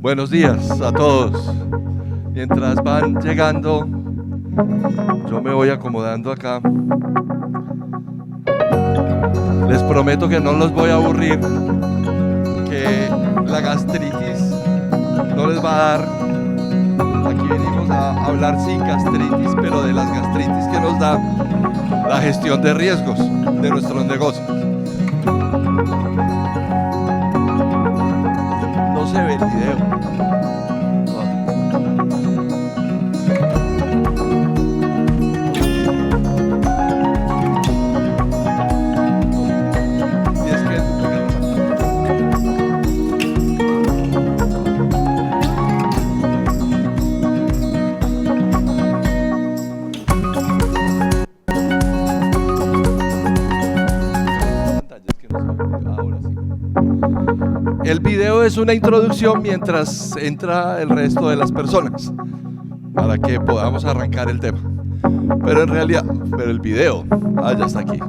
Buenos días a todos. Mientras van llegando, yo me voy acomodando acá. Les prometo que no los voy a aburrir, que la gastritis no les va a dar. Aquí venimos a hablar sin gastritis, pero de las gastritis que nos da la gestión de riesgos de nuestros negocios. No se ve el video. El video es una introducción mientras entra el resto de las personas para que podamos arrancar el tema. Pero en realidad, el video, ya está aquí.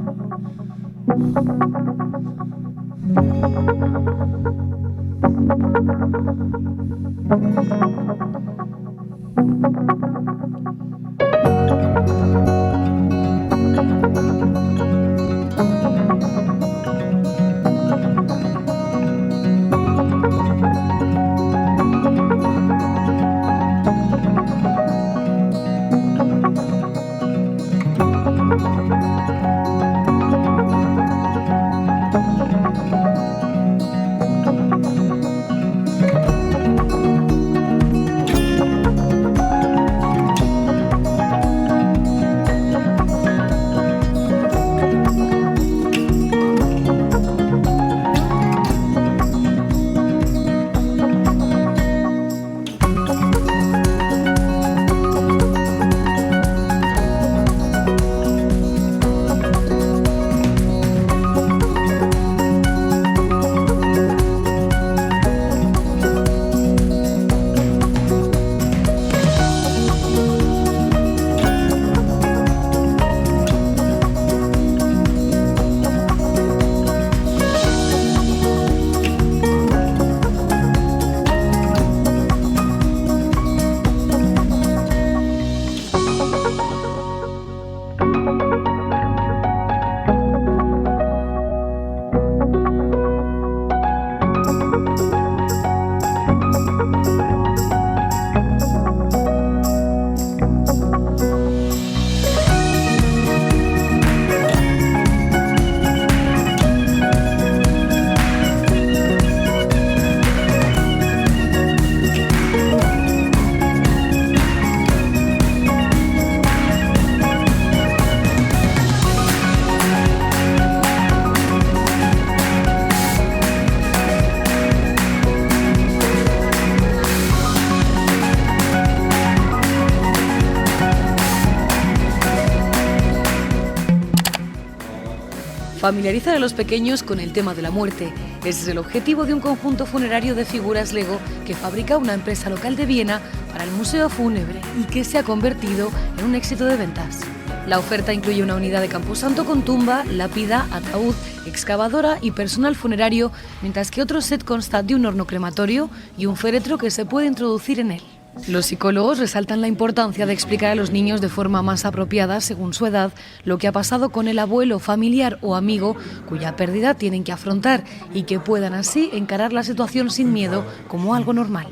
Familiarizar a los pequeños con el tema de la muerte. Ese es el objetivo de un conjunto funerario de figuras Lego que fabrica una empresa local de Viena para el Museo Fúnebre y que se ha convertido en un éxito de ventas. La oferta incluye una unidad de camposanto con tumba, lápida, ataúd, excavadora y personal funerario, mientras que otro set consta de un horno crematorio y un féretro que se puede introducir en él. Los psicólogos resaltan la importancia de explicar a los niños de forma más apropiada, según su edad, lo que ha pasado con el abuelo, familiar o amigo cuya pérdida tienen que afrontar y que puedan así encarar la situación sin miedo como algo normal.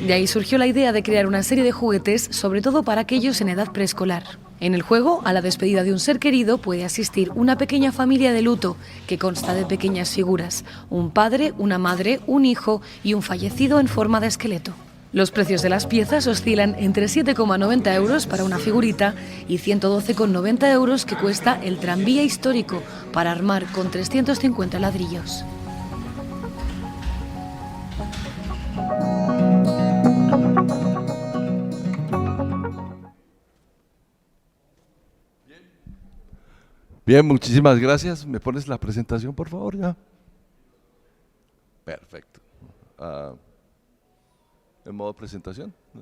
De ahí surgió la idea de crear una serie de juguetes, sobre todo para aquellos en edad preescolar. En el juego, a la despedida de un ser querido puede asistir una pequeña familia de luto que consta de pequeñas figuras, un padre, una madre, un hijo y un fallecido en forma de esqueleto. Los precios de las piezas oscilan entre 7,90 euros para una figurita y 112,90 euros que cuesta el tranvía histórico para armar con 350 ladrillos. Bien, muchísimas gracias. ¿Me pones la presentación, por favor, ya? Perfecto. ¿En modo presentación? No.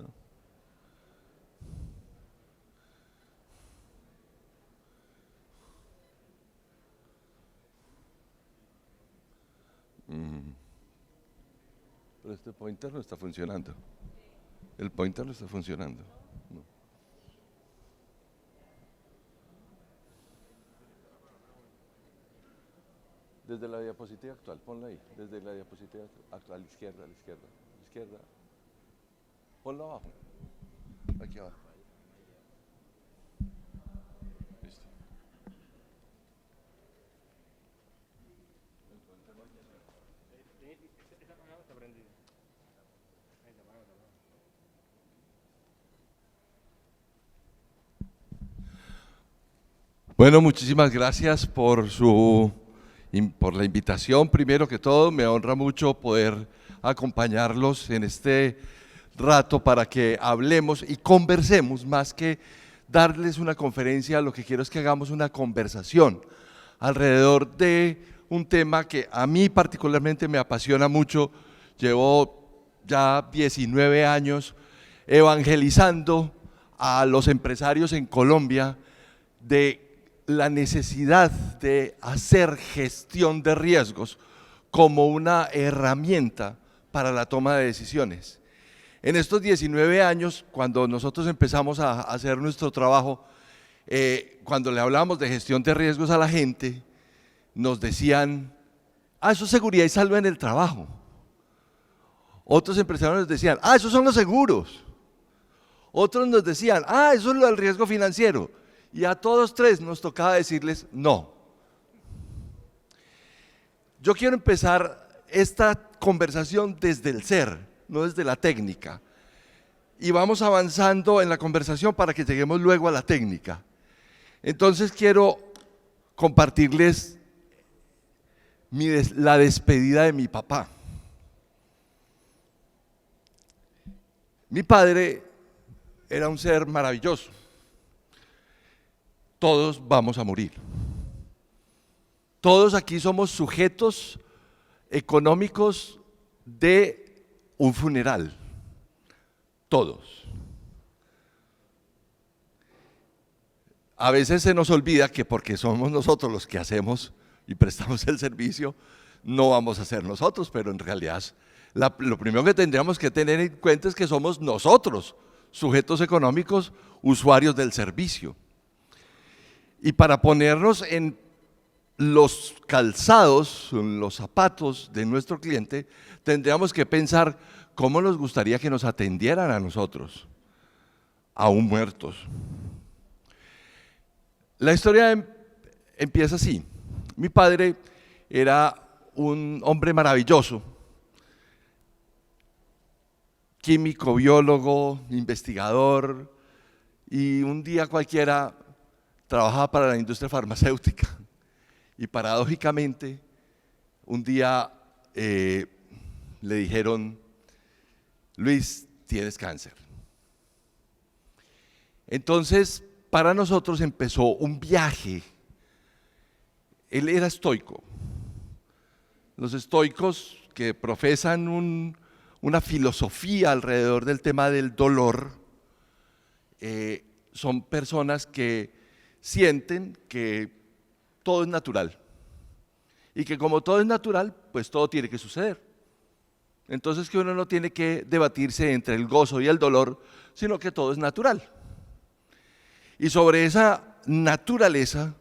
Pero este pointer no está funcionando. El pointer no está funcionando. No. Desde la diapositiva actual, ponla ahí. Desde la diapositiva actual, a la izquierda, a la izquierda, a la izquierda. Ponlo abajo. Aquí abajo. Listo. Bueno, muchísimas gracias por la invitación. Primero que todo, me honra mucho poder acompañarlos en este rato para que hablemos y conversemos, más que darles una conferencia. Lo que quiero es que hagamos una conversación alrededor de un tema que a mí particularmente me apasiona mucho. Llevo ya 19 años evangelizando a los empresarios en Colombia de la necesidad de hacer gestión de riesgos como una herramienta para la toma de decisiones. En estos 19 años, cuando nosotros empezamos a hacer nuestro trabajo, cuando le hablamos de gestión de riesgos a la gente, nos decían, eso es seguridad y salud en el trabajo. Otros empresarios nos decían, esos son los seguros. Otros nos decían, eso es lo del riesgo financiero. Y a todos tres nos tocaba decirles no. Yo quiero empezar esta conversación desde el ser, no desde la técnica. Y vamos avanzando en la conversación para que lleguemos luego a la técnica. Entonces quiero compartirles la despedida de mi papá. Mi padre era un ser maravilloso. Todos vamos a morir. Todos aquí somos sujetos económicos de un funeral. Todos. A veces se nos olvida que porque somos nosotros los que hacemos y prestamos el servicio, no vamos a ser nosotros, pero en realidad lo primero que tendríamos que tener en cuenta es que somos nosotros, sujetos económicos, usuarios del servicio. Y para ponernos en los calzados, en los zapatos de nuestro cliente, tendríamos que pensar cómo nos gustaría que nos atendieran a nosotros, aún muertos. La historia empieza así. Mi padre era un hombre maravilloso, químico, biólogo, investigador, y un día cualquiera trabajaba para la industria farmacéutica y paradójicamente un día le dijeron, Luis, tienes cáncer. Entonces para nosotros empezó un viaje. Él era estoico. Los estoicos que profesan una filosofía alrededor del tema del dolor son personas que sienten que todo es natural y que como todo es natural, pues todo tiene que suceder. Entonces que uno no tiene que debatirse entre el gozo y el dolor, sino que todo es natural. Y sobre esa naturaleza,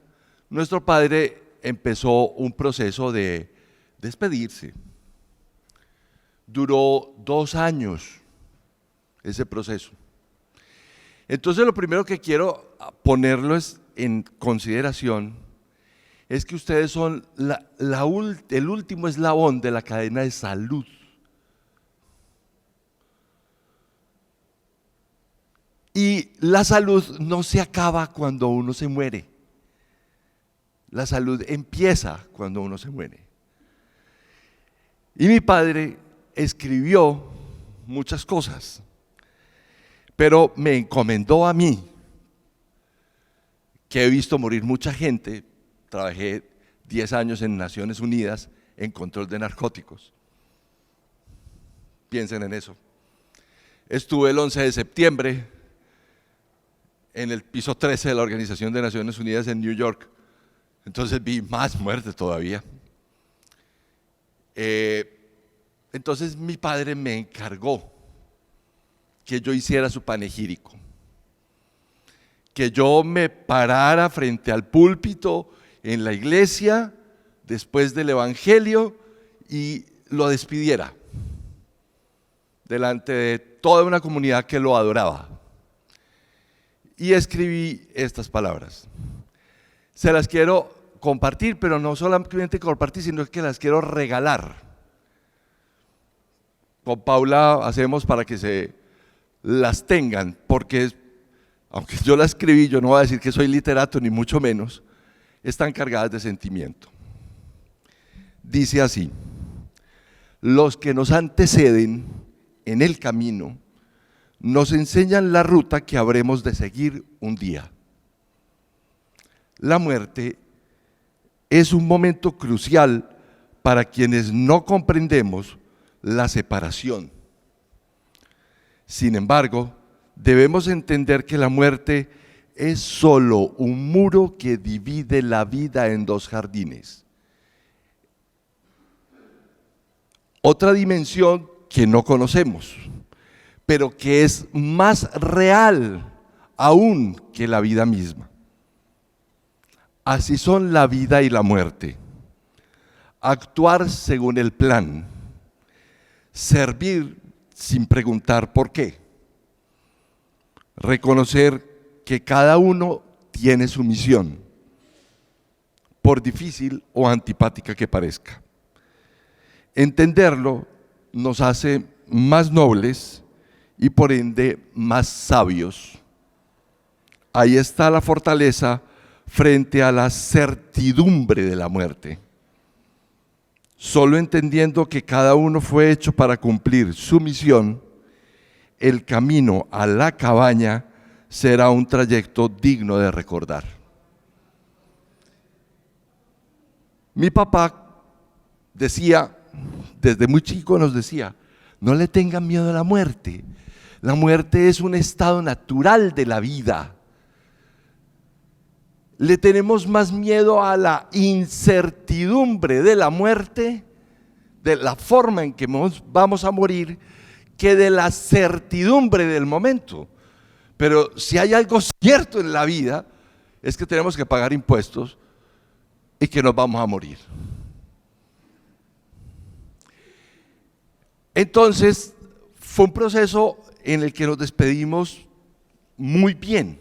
nuestro padre empezó un proceso de despedirse. Duró 2 años ese proceso. Entonces lo primero que quiero ponerles en consideración es que ustedes son el último eslabón de la cadena de salud. Y la salud no se acaba cuando uno se muere. La salud empieza cuando uno se muere. Y mi padre escribió muchas cosas, pero me encomendó a mí, que he visto morir mucha gente. Trabajé 10 años en Naciones Unidas en control de narcóticos. Piensen en eso. Estuve el 11 de septiembre en el piso 13 de la Organización de Naciones Unidas en New York. Entonces vi más muertes todavía. Entonces mi padre me encargó que yo hiciera su panegírico, que yo me parara frente al púlpito en la iglesia después del evangelio y lo despidiera delante de toda una comunidad que lo adoraba. Y escribí estas palabras. Se las quiero compartir, pero no solamente compartir, sino que las quiero regalar. Con Paula hacemos para que se las tengan, porque aunque yo las escribí, yo no voy a decir que soy literato, ni mucho menos, están cargadas de sentimiento. Dice así: los que nos anteceden en el camino nos enseñan la ruta que habremos de seguir un día. La muerte es un momento crucial para quienes no comprendemos la separación. Sin embargo, debemos entender que la muerte es solo un muro que divide la vida en dos jardines. Otra dimensión que no conocemos, pero que es más real aún que la vida misma. Así son la vida y la muerte. Actuar según el plan, servir sin preguntar por qué, reconocer que cada uno tiene su misión, por difícil o antipática que parezca. Entenderlo nos hace más nobles y por ende más sabios. Ahí está la fortaleza frente a la certidumbre de la muerte. Solo entendiendo que cada uno fue hecho para cumplir su misión, el camino a la cabaña será un trayecto digno de recordar. Mi papá decía, desde muy chico nos decía, no le tengan miedo a la muerte. La muerte es un estado natural de la vida. Le tenemos más miedo a la incertidumbre de la muerte, de la forma en que vamos a morir, que de la certidumbre del momento. Pero si hay algo cierto en la vida, es que tenemos que pagar impuestos y que nos vamos a morir. Entonces, fue un proceso en el que nos despedimos muy bien,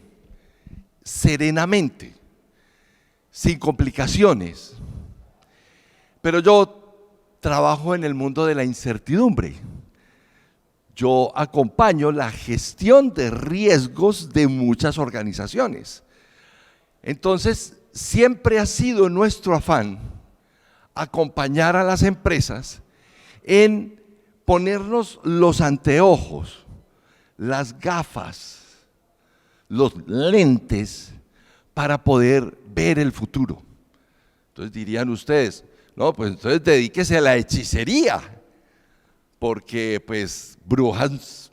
serenamente, sin complicaciones. Pero yo trabajo en el mundo de la incertidumbre. Yo acompaño la gestión de riesgos de muchas organizaciones. Entonces, siempre ha sido nuestro afán acompañar a las empresas en ponernos los anteojos, las gafas, los lentes para poder ver el futuro. Entonces dirían ustedes, no, pues entonces dedíquese a la hechicería, porque pues brujas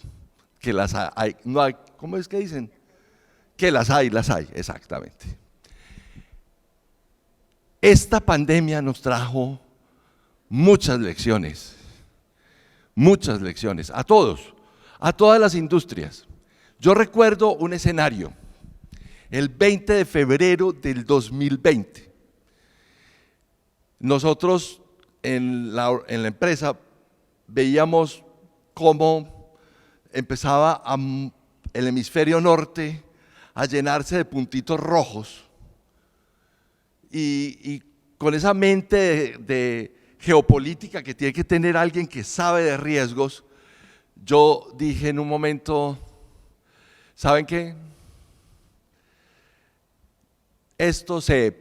que las hay, no hay, ¿cómo es que dicen? Que las hay, exactamente. Esta pandemia nos trajo muchas lecciones a todos, a todas las industrias. Yo recuerdo un escenario, el 20 de febrero del 2020. Nosotros en la empresa veíamos cómo empezaba el hemisferio norte a llenarse de puntitos rojos y con esa mente de geopolítica que tiene que tener alguien que sabe de riesgos, yo dije en un momento, ¿saben qué? Esto sí,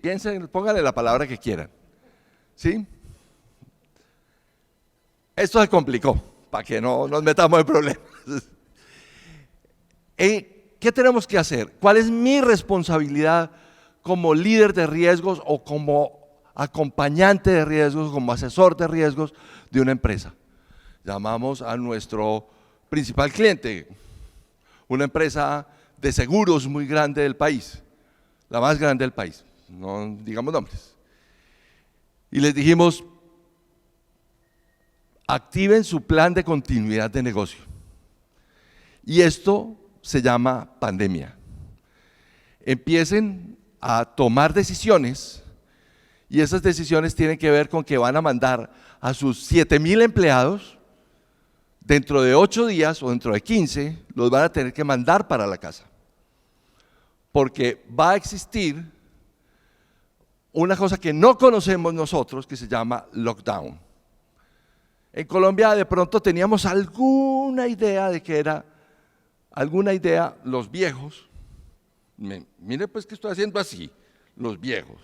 piensen, pónganle la palabra que quieran, ¿sí? Esto se complicó, para que no nos metamos en problemas. ¿Qué tenemos que hacer? ¿Cuál es mi responsabilidad como líder de riesgos o como acompañante de riesgos, como asesor de riesgos de una empresa? Llamamos a nuestro principal cliente, una empresa de seguros muy grande del país, la más grande del país, no digamos nombres. Y les dijimos, activen su plan de continuidad de negocio. Y esto se llama pandemia. Empiecen a tomar decisiones, y esas decisiones tienen que ver con que van a mandar a sus 7,000 empleados, dentro de 8 días o dentro de 15, los van a tener que mandar para la casa. Porque va a existir una cosa que no conocemos nosotros, que se llama lockdown. En Colombia de pronto teníamos alguna idea de que era, los viejos, mire pues que estoy haciendo así, los viejos.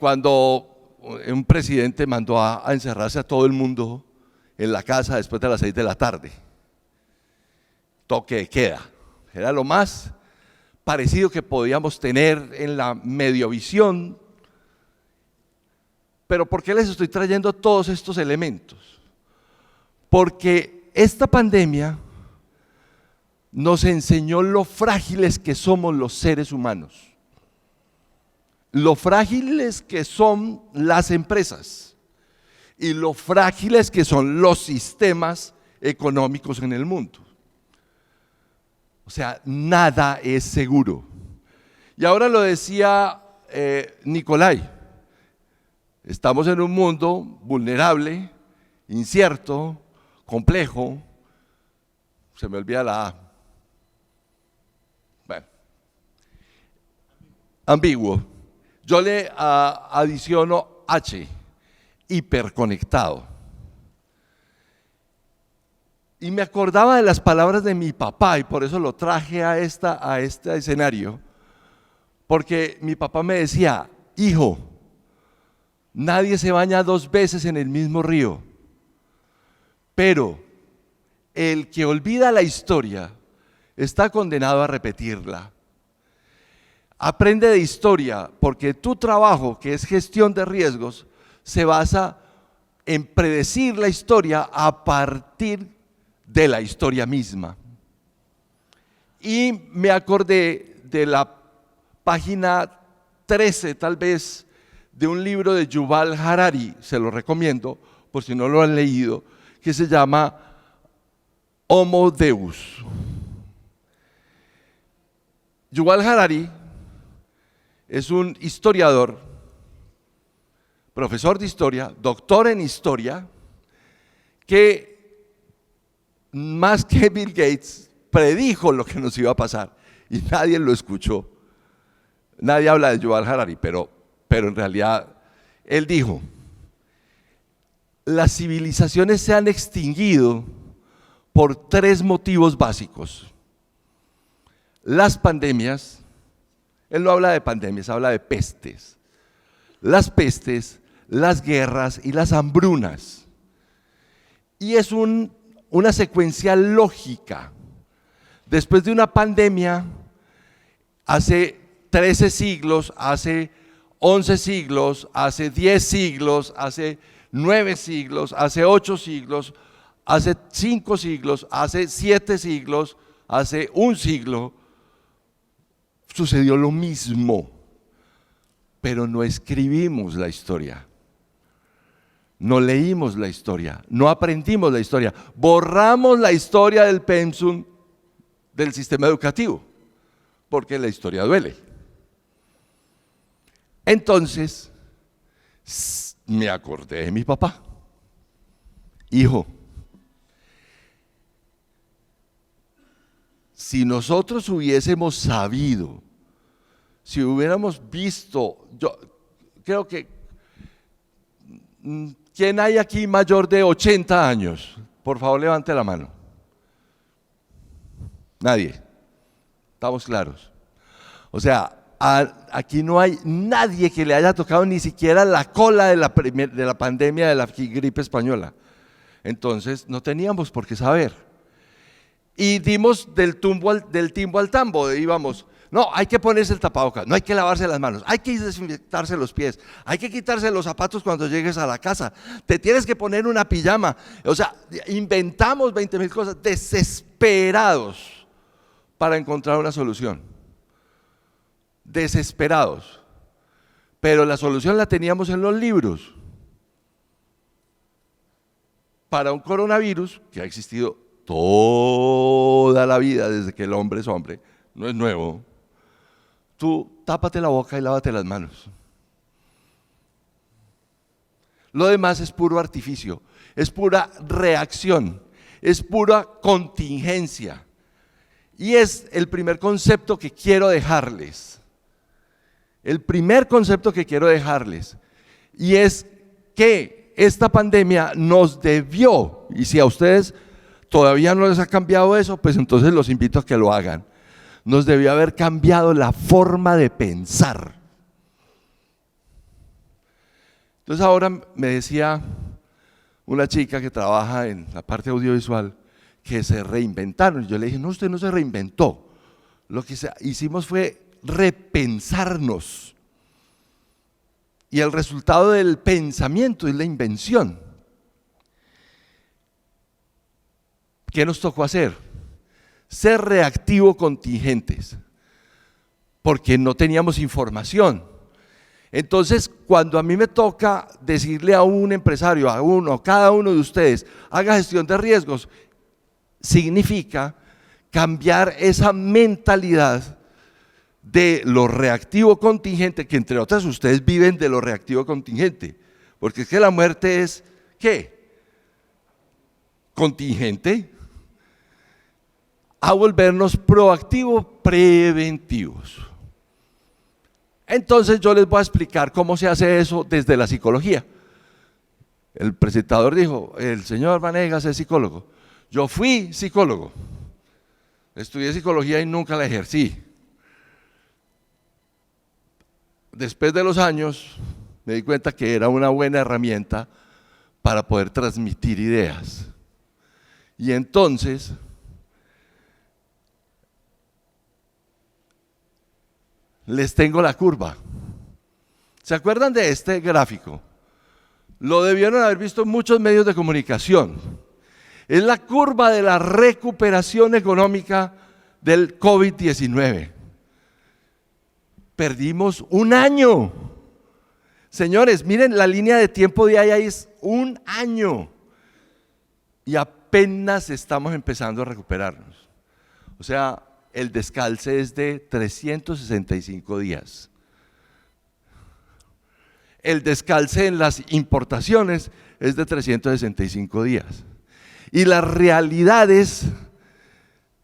Cuando un presidente mandó a encerrarse a todo el mundo en la casa después de las 6 de la tarde, toque de queda, era lo más parecido que podíamos tener en la mediovisión. Pero ¿por qué les estoy trayendo todos estos elementos? Porque esta pandemia nos enseñó lo frágiles que somos los seres humanos, lo frágiles que son las empresas y lo frágiles que son los sistemas económicos en el mundo. O sea, nada es seguro. Y ahora lo decía Nicolai, estamos en un mundo vulnerable, incierto, complejo, se me olvida la A. Bueno, ambiguo. Yo le adiciono H, hiperconectado. Y me acordaba de las palabras de mi papá y por eso lo traje a este escenario, porque mi papá me decía: hijo, nadie se baña 2 veces en el mismo río, pero el que olvida la historia está condenado a repetirla. Aprende de historia, porque tu trabajo, que es gestión de riesgos, se basa en predecir la historia a partir de la historia misma. Y me acordé de la página 13, tal vez, de un libro de Yuval Harari, se lo recomiendo por si no lo han leído, que se llama Homo Deus. Yuval Harari es un historiador, profesor de historia, doctor en historia, que más que Bill Gates predijo lo que nos iba a pasar y nadie lo escuchó. Nadie habla de Yuval Harari, pero en realidad él dijo: las civilizaciones se han extinguido por 3 motivos básicos. Las pandemias, él no habla de pandemias, habla de pestes. Las pestes, las guerras y las hambrunas. Y es una secuencia lógica. Después de una pandemia, hace 13 siglos, hace 11 siglos, hace 10 siglos, hace 9 siglos, hace 8 siglos, hace 5 siglos, hace 7 siglos, hace 1 siglo, sucedió lo mismo, pero no escribimos la historia, no leímos la historia, no aprendimos la historia, borramos la historia del pensum del sistema educativo, porque la historia duele. Entonces, me acordé de mi papá: hijo, si nosotros hubiésemos sabido, si hubiéramos visto, yo creo que, ¿quién hay aquí mayor de 80 años? Por favor, levante la mano. Nadie. Estamos claros. O sea, aquí no hay nadie que le haya tocado ni siquiera la cola de la pandemia de la gripe española. Entonces, no teníamos por qué saber. Y dimos del timbo al tambo, íbamos: no, hay que ponerse el tapabocas, no hay que lavarse las manos, hay que desinfectarse los pies, hay que quitarse los zapatos cuando llegues a la casa, te tienes que poner una pijama. O sea, inventamos 20,000 cosas, desesperados para encontrar una solución. Desesperados. Pero la solución la teníamos en los libros. para un coronavirus que ha existido toda la vida desde que el hombre es hombre, no es nuevo, tú tápate la boca y lávate las manos. Lo demás es puro artificio, es pura reacción, es pura contingencia. Y es el primer concepto que quiero dejarles. El primer concepto que quiero dejarles. Y es que esta pandemia nos debió, y si a ustedes todavía no les ha cambiado eso, pues entonces los invito a que lo hagan. Nos debió haber cambiado la forma de pensar. Entonces ahora me decía una chica que trabaja en la parte audiovisual que se reinventaron. Yo le dije, no, usted no se reinventó. Lo que hicimos fue repensarnos. Y el resultado del pensamiento es la invención. ¿Qué nos tocó hacer? Ser reactivo contingentes, porque no teníamos información. Entonces, cuando a mí me toca decirle a un empresario, a cada uno de ustedes, haga gestión de riesgos, significa cambiar esa mentalidad de lo reactivo contingente, que entre otras ustedes viven de lo reactivo contingente, porque es que la muerte es, ¿qué? Contingente, a volvernos proactivos, preventivos. Entonces yo les voy a explicar cómo se hace eso desde la psicología. El presentador dijo, el señor Vanegas es psicólogo. Yo fui psicólogo, estudié psicología y nunca la ejercí. Después de los años me di cuenta que era una buena herramienta para poder transmitir ideas. Y entonces les tengo la curva. ¿Se acuerdan de este gráfico? Lo debieron haber visto en muchos medios de comunicación. Es la curva de la recuperación económica del COVID-19. Perdimos un año. Señores, miren, la línea de tiempo de ahí es un año. Y apenas estamos empezando a recuperarnos. O sea, el descalce es de 365 días. El descalce en las importaciones es de 365 días. Y las realidades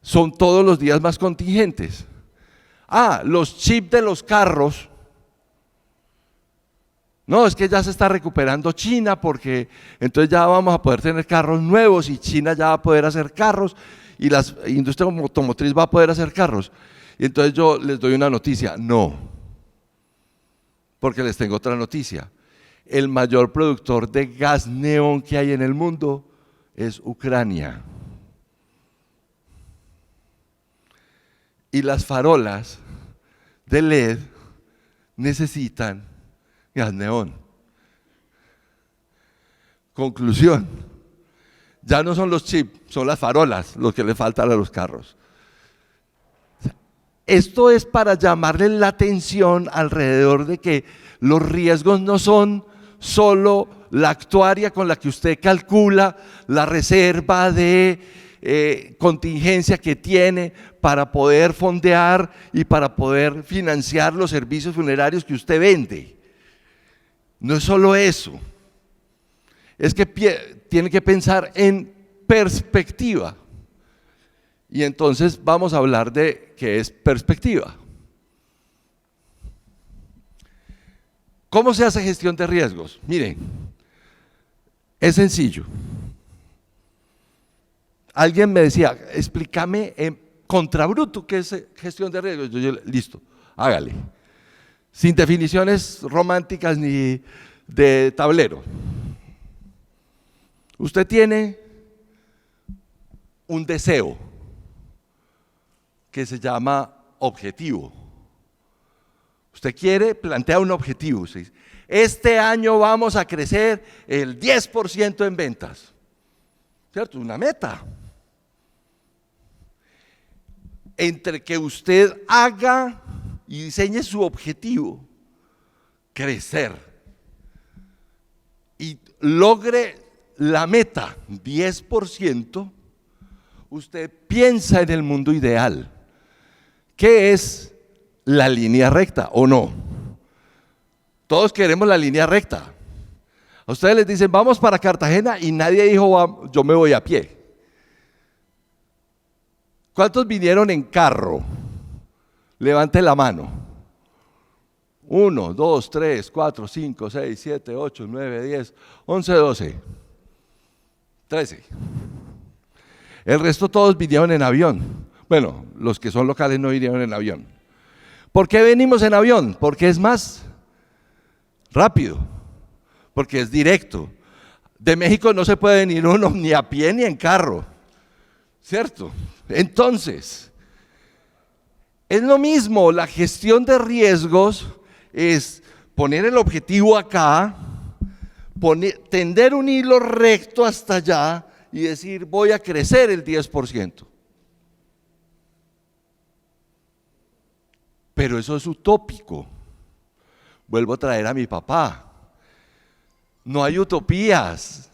son todos los días más contingentes. Los chips de los carros. No, es que ya se está recuperando China porque entonces ya vamos a poder tener carros nuevos y China ya va a poder hacer carros y la industria automotriz va a poder hacer carros. Y entonces yo les doy una noticia, no, porque les tengo otra noticia. El mayor productor de gas neón que hay en el mundo es Ucrania. Y las farolas de LED necesitan gas neón. Conclusión, ya no son los chips, son las farolas los que le faltan a los carros. Esto es para llamarle la atención alrededor de que los riesgos no son solo la actuaria con la que usted calcula la reserva de contingencia que tiene para poder fondear y para poder financiar los servicios funerarios que usted vende. No es solo eso, es que tiene que pensar en perspectiva. Y entonces vamos a hablar de qué es perspectiva. ¿Cómo se hace gestión de riesgos? Miren, es sencillo. Alguien me decía, explícame en contrabruto qué es gestión de riesgos. Yo, listo, hágale. Sin definiciones románticas ni de tablero. Usted tiene un deseo que se llama objetivo. Usted quiere, plantea un objetivo. Usted dice, este año vamos a crecer el 10% en ventas. ¿Cierto? Una meta. Entre que usted haga y diseñe su objetivo, crecer, y logre la meta, 10%, usted piensa en el mundo ideal. ¿Qué es la línea recta o no? Todos queremos la línea recta. A ustedes les dicen, vamos para Cartagena y nadie dijo, yo me voy a pie. ¿Cuántos vinieron en carro? Levante la mano. 1, 2, 3, 4, 5, 6, 7, 8, 9, 10, 11, 12, 13. El resto todos vinieron en avión. Bueno, los que son locales no vinieron en avión. ¿Por qué venimos en avión? Porque es más rápido, porque es directo. De México no se puede venir uno ni a pie ni en carro, ¿cierto? Entonces, es lo mismo, la gestión de riesgos es poner el objetivo acá, tender un hilo recto hasta allá y decir voy a crecer el 10%. Pero eso es utópico. Vuelvo a traer a mi papá. No hay utopías,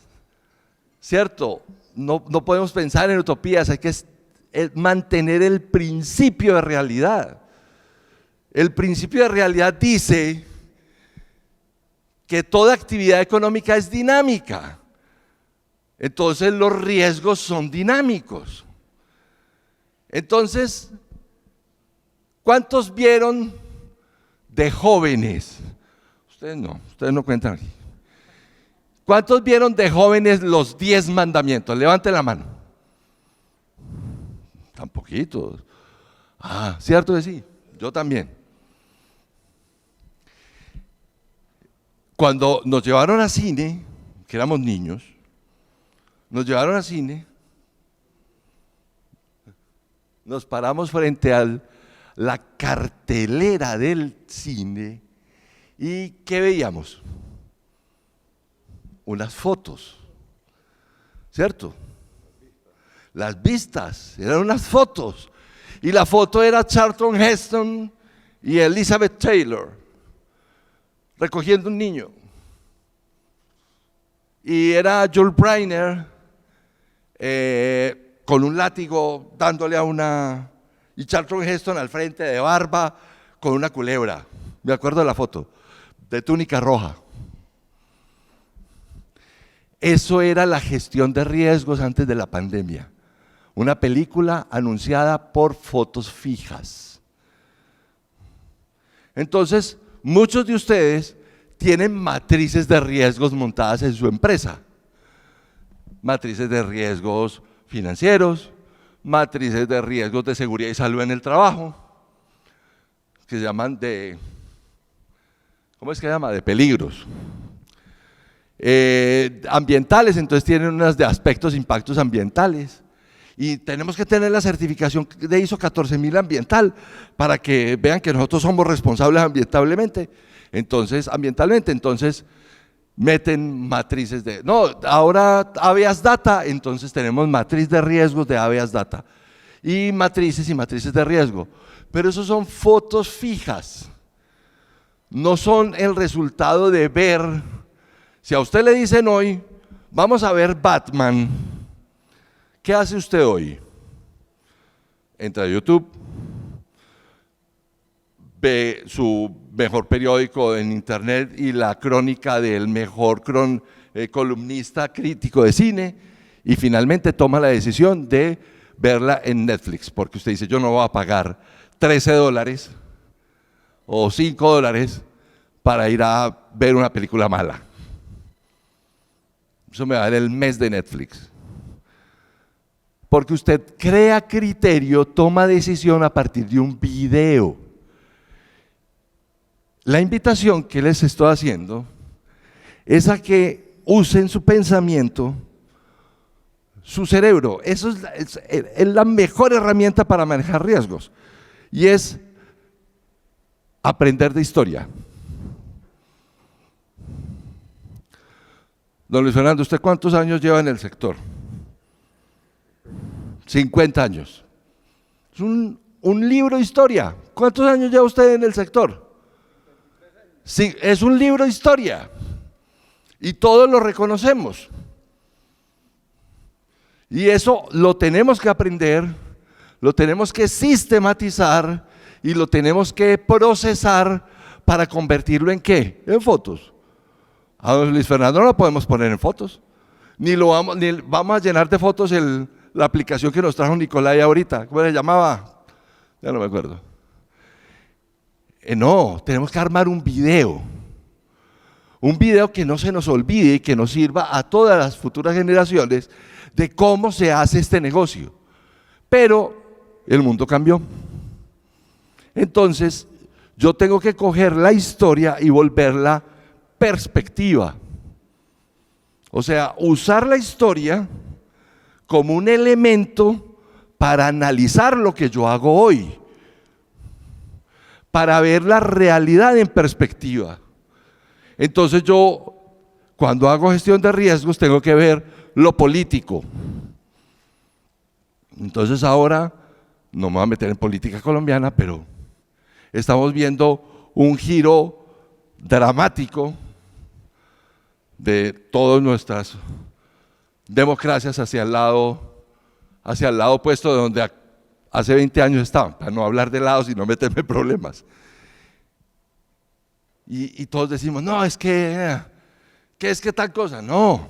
¿cierto? No podemos pensar en utopías, hay que mantener el principio de realidad. El principio de realidad dice que toda actividad económica es dinámica. Entonces los riesgos son dinámicos. Entonces, ¿cuántos vieron de jóvenes? Ustedes no cuentan aquí. ¿Cuántos vieron de jóvenes los 10 mandamientos? Levanten la mano. Tan poquitos. ¿Cierto que sí? Yo también. Cuando nos llevaron a cine, que éramos niños, nos llevaron a cine, nos paramos frente a la cartelera del cine y ¿qué veíamos? Unas fotos, ¿cierto? Las vistas, eran unas fotos. Y la foto era Charlton Heston y Elizabeth Taylor recogiendo un niño. Y era Jules Briner con un látigo dándole a una... Y Charlton Heston al frente de barba con una culebra. Me acuerdo de la foto, de túnica roja. Eso era la gestión de riesgos antes de la pandemia. Una película anunciada por fotos fijas. Entonces, muchos de ustedes tienen matrices de riesgos montadas en su empresa. Matrices de riesgos financieros, matrices de riesgos de seguridad y salud en el trabajo, que se llaman ¿cómo es que se llama? De peligros. Ambientales, entonces tienen unas de aspectos, impactos ambientales. Y tenemos que tener la certificación de ISO 14000 ambiental para que vean que nosotros somos responsables ambientalmente. Entonces, meten matrices de... No, ahora habeas data, entonces tenemos matriz de riesgos de habeas data. Y matrices de riesgo. Pero eso son fotos fijas. No son el resultado de ver... Si a usted le dicen hoy, vamos a ver Batman, ¿qué hace usted hoy? Entra a YouTube, ve su mejor periódico en internet y la crónica del mejor columnista crítico de cine y finalmente toma la decisión de verla en Netflix, porque usted dice, yo no voy a pagar $13 o $5 para ir a ver una película mala. Eso me va a dar el mes de Netflix. Porque usted crea criterio, toma decisión a partir de un video. La invitación que les estoy haciendo es a que usen su pensamiento, su cerebro. Eso es la mejor herramienta para manejar riesgos. Y es aprender de historia. Don Luis Fernando, ¿usted cuántos años lleva en el sector? 50 años. Es un libro de historia. ¿Cuántos años lleva usted en el sector? Sí, es un libro de historia. Y todos lo reconocemos. Y eso lo tenemos que aprender, lo tenemos que sistematizar y lo tenemos que procesar para convertirlo en ¿qué? En fotos. A don Luis Fernando no lo podemos poner en fotos, ni vamos a llenar de fotos la aplicación que nos trajo Nicolai ahorita. ¿Cómo se llamaba? Ya no me acuerdo. No, tenemos que armar un video que no se nos olvide y que nos sirva a todas las futuras generaciones de cómo se hace este negocio. Pero el mundo cambió. Entonces, yo tengo que coger la historia y volverla perspectiva. O sea, usar la historia como un elemento para analizar lo que yo hago hoy, para ver la realidad en perspectiva. Entonces yo, cuando hago gestión de riesgos, tengo que ver lo político. Entonces ahora, no me voy a meter en política colombiana, pero estamos viendo un giro dramático de todas nuestras democracias hacia el lado opuesto de donde hace 20 años estaban, para no hablar de lados y no meterme en problemas. Y todos decimos, no, es que tal cosa. No,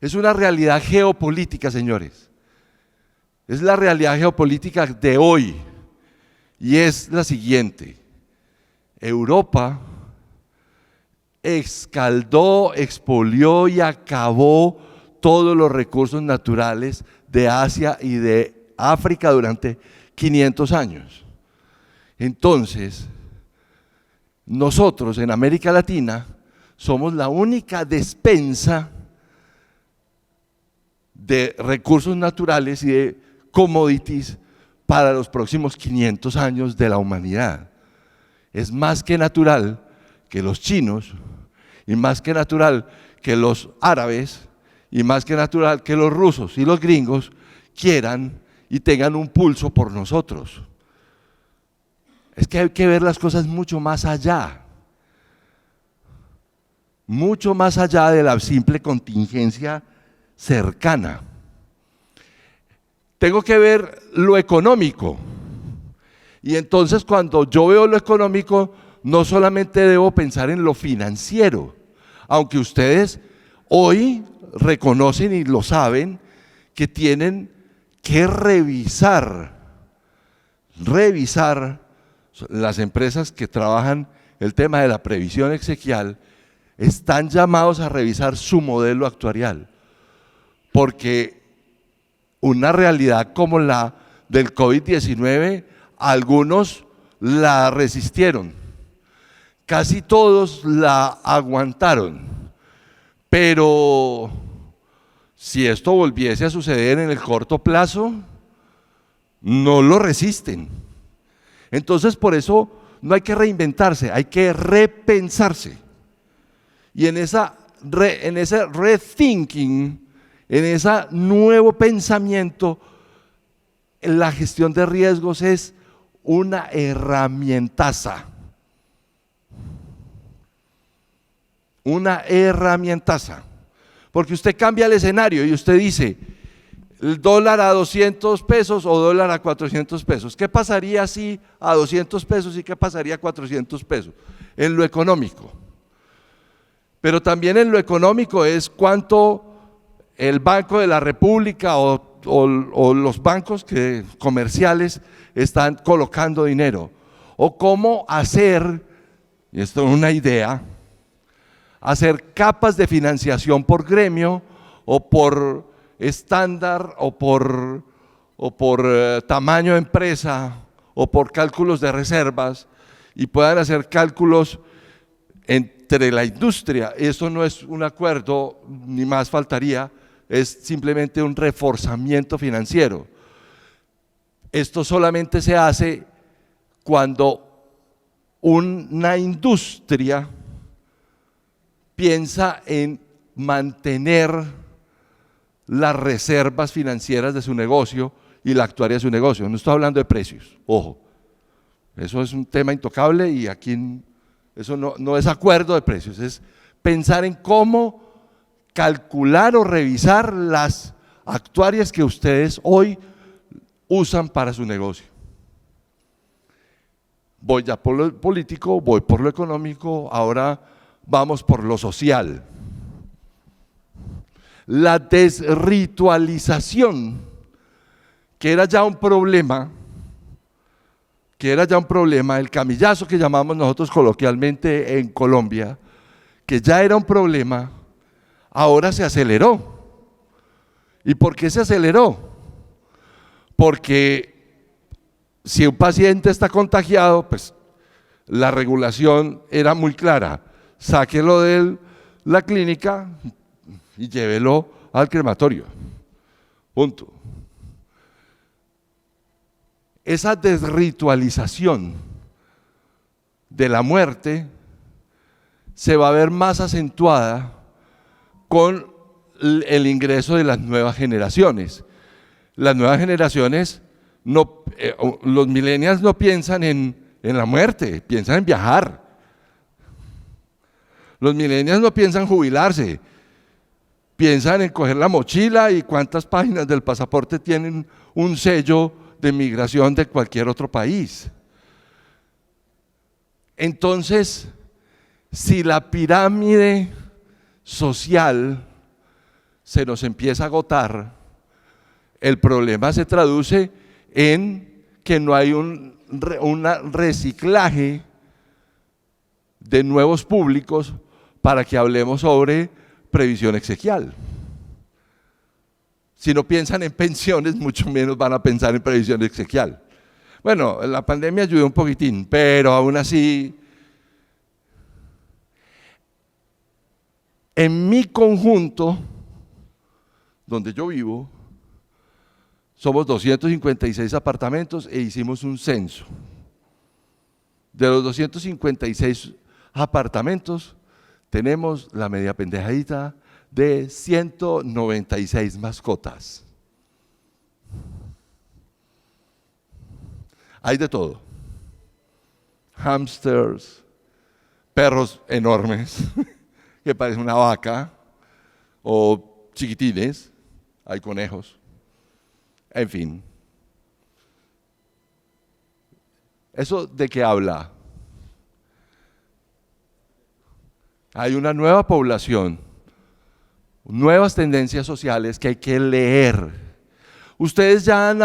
es una realidad geopolítica, señores. Es la realidad geopolítica de hoy. Y es la siguiente: Europa escaldó, expolió y acabó todos los recursos naturales de Asia y de África durante 500 años. Entonces, nosotros en América Latina somos la única despensa de recursos naturales y de commodities para los próximos 500 años de la humanidad. Es más que natural que los chinos, y más que natural que los árabes, y más que natural que los rusos y los gringos quieran y tengan un pulso por nosotros. Es que hay que ver las cosas mucho más allá de la simple contingencia cercana. Tengo que ver lo económico, y entonces cuando yo veo lo económico, no solamente debo pensar en lo financiero, aunque ustedes hoy reconocen y lo saben, que tienen que revisar las empresas que trabajan el tema de la previsión exequial, están llamados a revisar su modelo actuarial, porque una realidad como la del COVID-19, algunos la resistieron, casi todos la aguantaron, pero si esto volviese a suceder en el corto plazo, no lo resisten. Entonces, por eso no hay que reinventarse, hay que repensarse. Y en ese rethinking, en ese nuevo pensamiento, la gestión de riesgos es una herramientaza. Una herramientaza. Porque usted cambia el escenario y usted dice, el dólar a 200 pesos o dólar a 400 pesos. ¿Qué pasaría si a 200 pesos y qué pasaría a 400 pesos? En lo económico. Pero también en lo económico es cuánto el Banco de la República o los bancos comerciales están colocando dinero. O cómo hacer, y esto es una idea, hacer capas de financiación por gremio o por estándar o por tamaño de empresa o por cálculos de reservas, y puedan hacer cálculos entre la industria. Esto no es un acuerdo, ni más faltaría, es simplemente un reforzamiento financiero. Esto solamente se hace cuando una industria piensa en mantener las reservas financieras de su negocio y la actuaria de su negocio. No estoy hablando de precios, ojo, eso es un tema intocable y aquí eso no es acuerdo de precios, es pensar en cómo calcular o revisar las actuarias que ustedes hoy usan para su negocio. Voy ya por lo político, voy por lo económico, ahora vamos por lo social. La desritualización, que era ya un problema, el camillazo que llamamos nosotros coloquialmente en Colombia, que ya era un problema, ahora se aceleró. ¿Y por qué se aceleró? Porque si un paciente está contagiado, pues la regulación era muy clara: sáquelo de la clínica y llévelo al crematorio. Punto. Esa desritualización de la muerte se va a ver más acentuada con el ingreso de las nuevas generaciones. Las nuevas generaciones, los millennials no piensan en la muerte, piensan en viajar. Los millennials no piensan jubilarse, piensan en coger la mochila y cuántas páginas del pasaporte tienen un sello de migración de cualquier otro país. Entonces, si la pirámide social se nos empieza a agotar, el problema se traduce en que no hay un reciclaje de nuevos públicos para que hablemos sobre previsión exequial. Si no piensan en pensiones, mucho menos van a pensar en previsión exequial. Bueno, la pandemia ayudó un poquitín, pero aún así, en mi conjunto, donde yo vivo, somos 256 apartamentos e hicimos un censo. De los 256 apartamentos, tenemos la media pendejadita de 196 mascotas. Hay de todo: hámsters, perros enormes que parecen una vaca, o chiquitines, hay conejos, en fin. ¿Eso de qué habla? Hay una nueva población, nuevas tendencias sociales que hay que leer. Ustedes ya han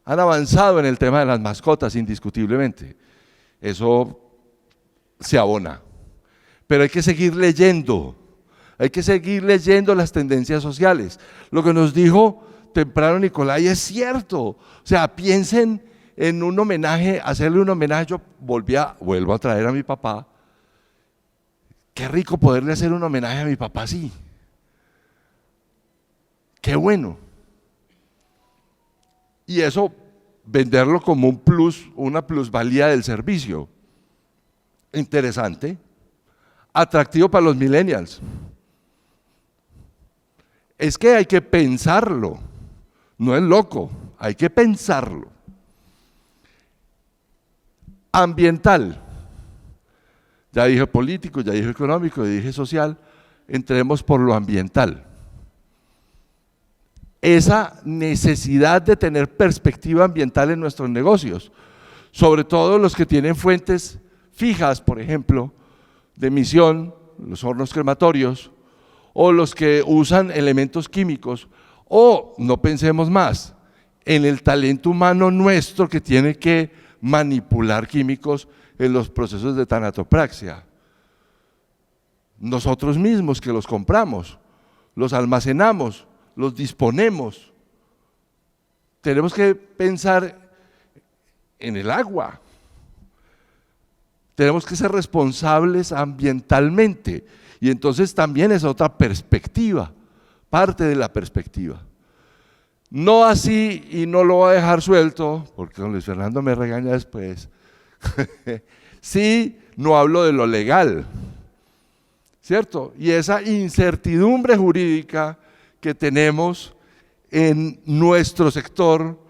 avanzado en el tema de las mascotas, indiscutiblemente. Eso se abona. Pero hay que seguir leyendo. Hay que seguir leyendo las tendencias sociales. Lo que nos dijo temprano Nicolai es cierto. O sea, piensen en un homenaje, hacerle un homenaje. Yo vuelvo a traer a mi papá. Qué rico poderle hacer un homenaje a mi papá así. Qué bueno. Y eso, venderlo como un plus, una plusvalía del servicio. Interesante. Atractivo para los millennials. Es que hay que pensarlo, no es loco, hay que pensarlo. Ambiental, ya dije político, ya dije económico, ya dije social, entremos por lo ambiental. Esa necesidad de tener perspectiva ambiental en nuestros negocios, sobre todo los que tienen fuentes fijas, por ejemplo, de emisión, los hornos crematorios, o los que usan elementos químicos, o no pensemos más en el talento humano nuestro que tiene que manipular químicos en los procesos de tanatopraxia. Nosotros mismos que los compramos, los almacenamos, los disponemos. Tenemos que pensar en el agua. Tenemos que ser responsables ambientalmente. Y entonces también es otra perspectiva, parte de la perspectiva. No así, y no lo voy a dejar suelto, porque don Luis Fernando me regaña después. Sí, no hablo de lo legal, ¿cierto? Y esa incertidumbre jurídica que tenemos en nuestro sector,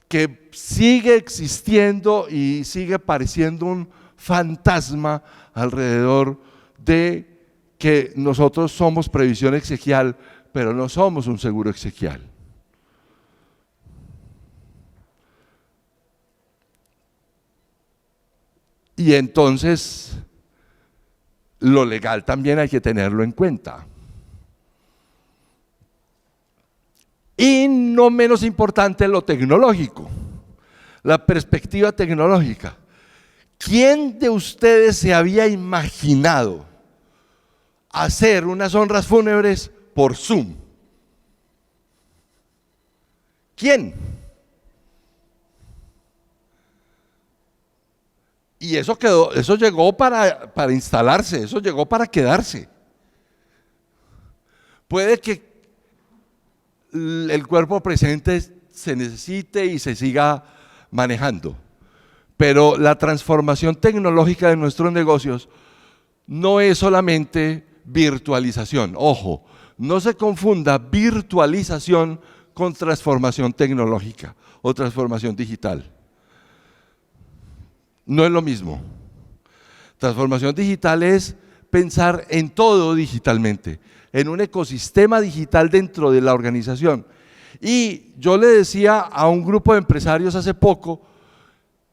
que sigue existiendo y sigue pareciendo un fantasma alrededor de que nosotros somos previsión exequial, pero no somos un seguro exequial. Y entonces, lo legal también hay que tenerlo en cuenta. Y no menos importante, lo tecnológico, la perspectiva tecnológica. ¿Quién de ustedes se había imaginado hacer unas honras fúnebres por Zoom? ¿Quién? Y eso llegó para instalarse, eso llegó para quedarse. Puede que el cuerpo presente se necesite y se siga manejando, pero la transformación tecnológica de nuestros negocios no es solamente virtualización. Ojo, no se confunda virtualización con transformación tecnológica o transformación digital. No es lo mismo. Transformación digital es pensar en todo digitalmente, en un ecosistema digital dentro de la organización. Y yo le decía a un grupo de empresarios hace poco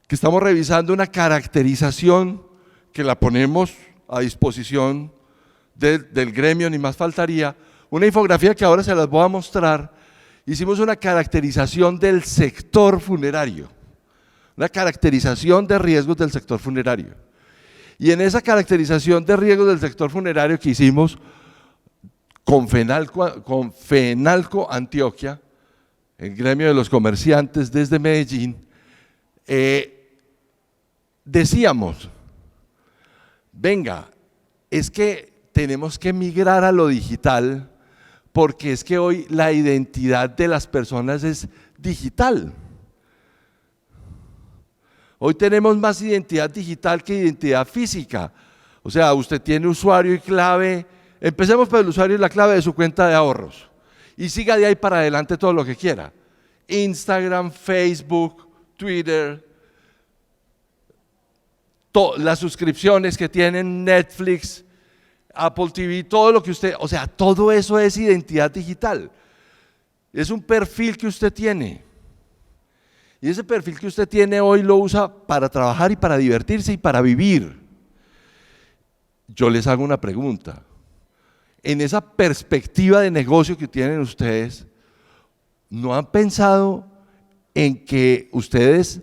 que estamos revisando una caracterización que la ponemos a disposición del gremio, ni más faltaría, una infografía que ahora se las voy a mostrar. Hicimos una caracterización del sector funerario, una caracterización de riesgos del sector funerario. Y en esa caracterización de riesgos del sector funerario que hicimos con FENALCO Antioquia, el gremio de los comerciantes desde Medellín, decíamos, venga, es que tenemos que migrar a lo digital porque es que hoy la identidad de las personas es digital. Hoy tenemos más identidad digital que identidad física. O sea, usted tiene usuario y clave. Empecemos por el usuario y la clave de su cuenta de ahorros. Y siga de ahí para adelante todo lo que quiera. Instagram, Facebook, Twitter, las suscripciones que tienen, Netflix, Apple TV, todo lo que usted, o sea, todo eso es identidad digital. Es un perfil que usted tiene. Y ese perfil que usted tiene hoy lo usa para trabajar y para divertirse y para vivir. Yo les hago una pregunta. En esa perspectiva de negocio que tienen ustedes, ¿no han pensado en que ustedes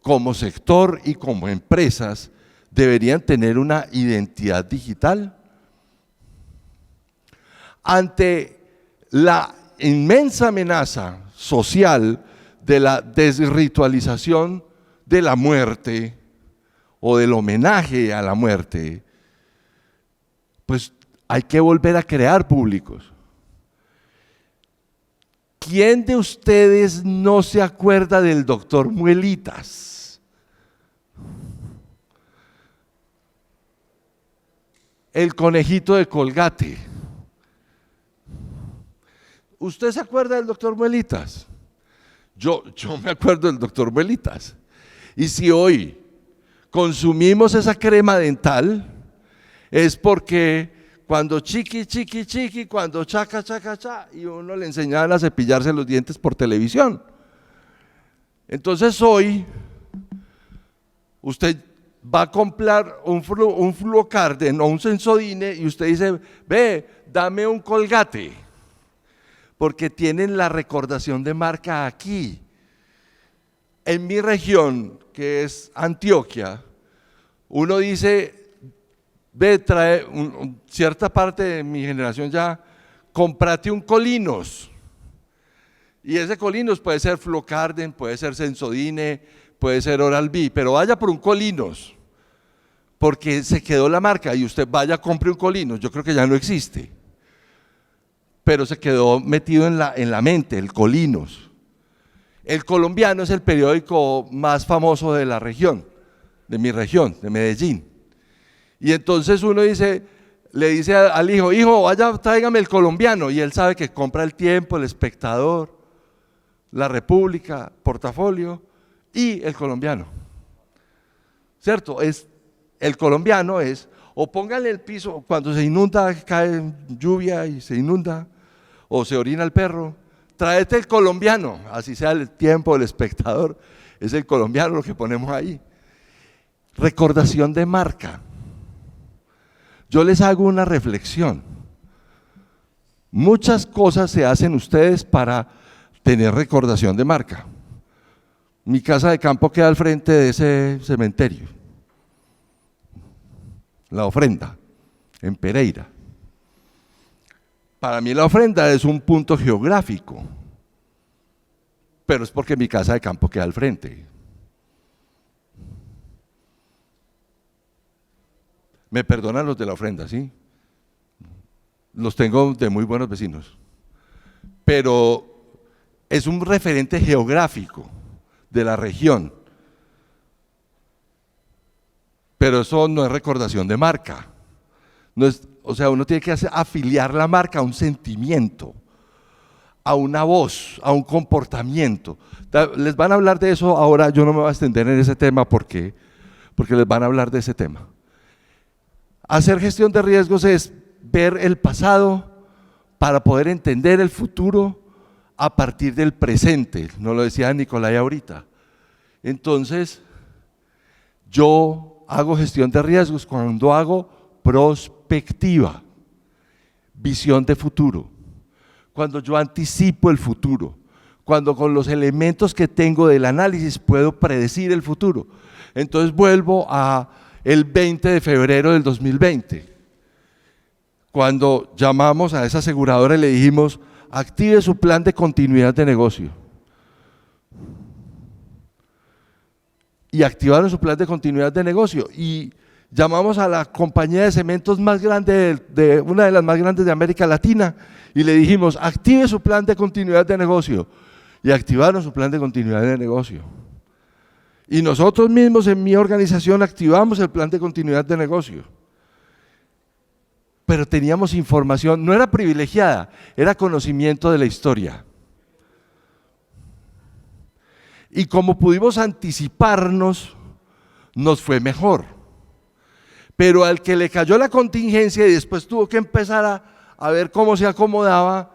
como sector y como empresas deberían tener una identidad digital? Ante la inmensa amenaza social de la desritualización de la muerte o del homenaje a la muerte, pues hay que volver a crear públicos. ¿Quién de ustedes no se acuerda del doctor Muelitas? El conejito de Colgate. ¿Usted se acuerda del doctor Muelitas? Yo me acuerdo del doctor Muelitas. Y si hoy consumimos esa crema dental, es porque cuando chiqui, cuando chaca, y uno le enseñaban a cepillarse los dientes por televisión. Entonces hoy, usted va a comprar un Fluocarden o un Sensodyne y usted dice, ve, dame un Colgate, porque tienen la recordación de marca aquí. En mi región, que es Antioquia, uno dice, ve, trae cierta parte de mi generación ya, cómprate un Colinos. Y ese Colinos puede ser Fluocarden, puede ser Sensodyne, puede ser Oral-B, pero vaya por un Colinos, porque se quedó la marca y usted vaya, compre un Colinos. Yo creo que ya no existe, pero se quedó metido en la mente, el Colinos. El Colombiano es el periódico más famoso de la región, de mi región, de Medellín. Y entonces uno dice, le dice al hijo, hijo, vaya, tráigame el Colombiano, y él sabe que compra El Tiempo, El Espectador, La República, Portafolio y el Colombiano. ¿Cierto? El Colombiano es, o póngale el piso, cuando se inunda, cae lluvia y se inunda, o se orina el perro, tráete el colombiano, así sea el tiempo del espectador, es el colombiano lo que ponemos ahí. Recordación de marca. Yo les hago una reflexión. Muchas cosas se hacen ustedes para tener recordación de marca. Mi casa de campo queda al frente de ese cementerio. La ofrenda, en Pereira. Para mí la ofrenda es un punto geográfico, pero es porque mi casa de campo queda al frente. Me perdonan los de la ofrenda, ¿sí? Los tengo de muy buenos vecinos, pero es un referente geográfico de la región, pero eso no es recordación de marca. No es, o sea, uno tiene que afiliar la marca a un sentimiento, a una voz, a un comportamiento. Les van a hablar de eso ahora, yo no me voy a extender en ese tema porque les van a hablar de ese tema. Hacer gestión de riesgos es ver el pasado para poder entender el futuro a partir del presente, nos lo decía Nicolai ahorita. Entonces, yo hago gestión de riesgos cuando hago prospectiva, visión de futuro, cuando yo anticipo el futuro, cuando con los elementos que tengo del análisis puedo predecir el futuro. Entonces vuelvo a el 20 de febrero del 2020, cuando llamamos a esa aseguradora y le dijimos, active su plan de continuidad de negocio. Y activaron su plan de continuidad de negocio y llamamos a la compañía de cementos más grande, una de las más grandes de América Latina, y le dijimos, active su plan de continuidad de negocio. Y activaron su plan de continuidad de negocio. Y nosotros mismos en mi organización activamos el plan de continuidad de negocio. Pero teníamos información, no era privilegiada, era conocimiento de la historia. Y como pudimos anticiparnos, nos fue mejor. Pero al que le cayó la contingencia y después tuvo que empezar a ver cómo se acomodaba,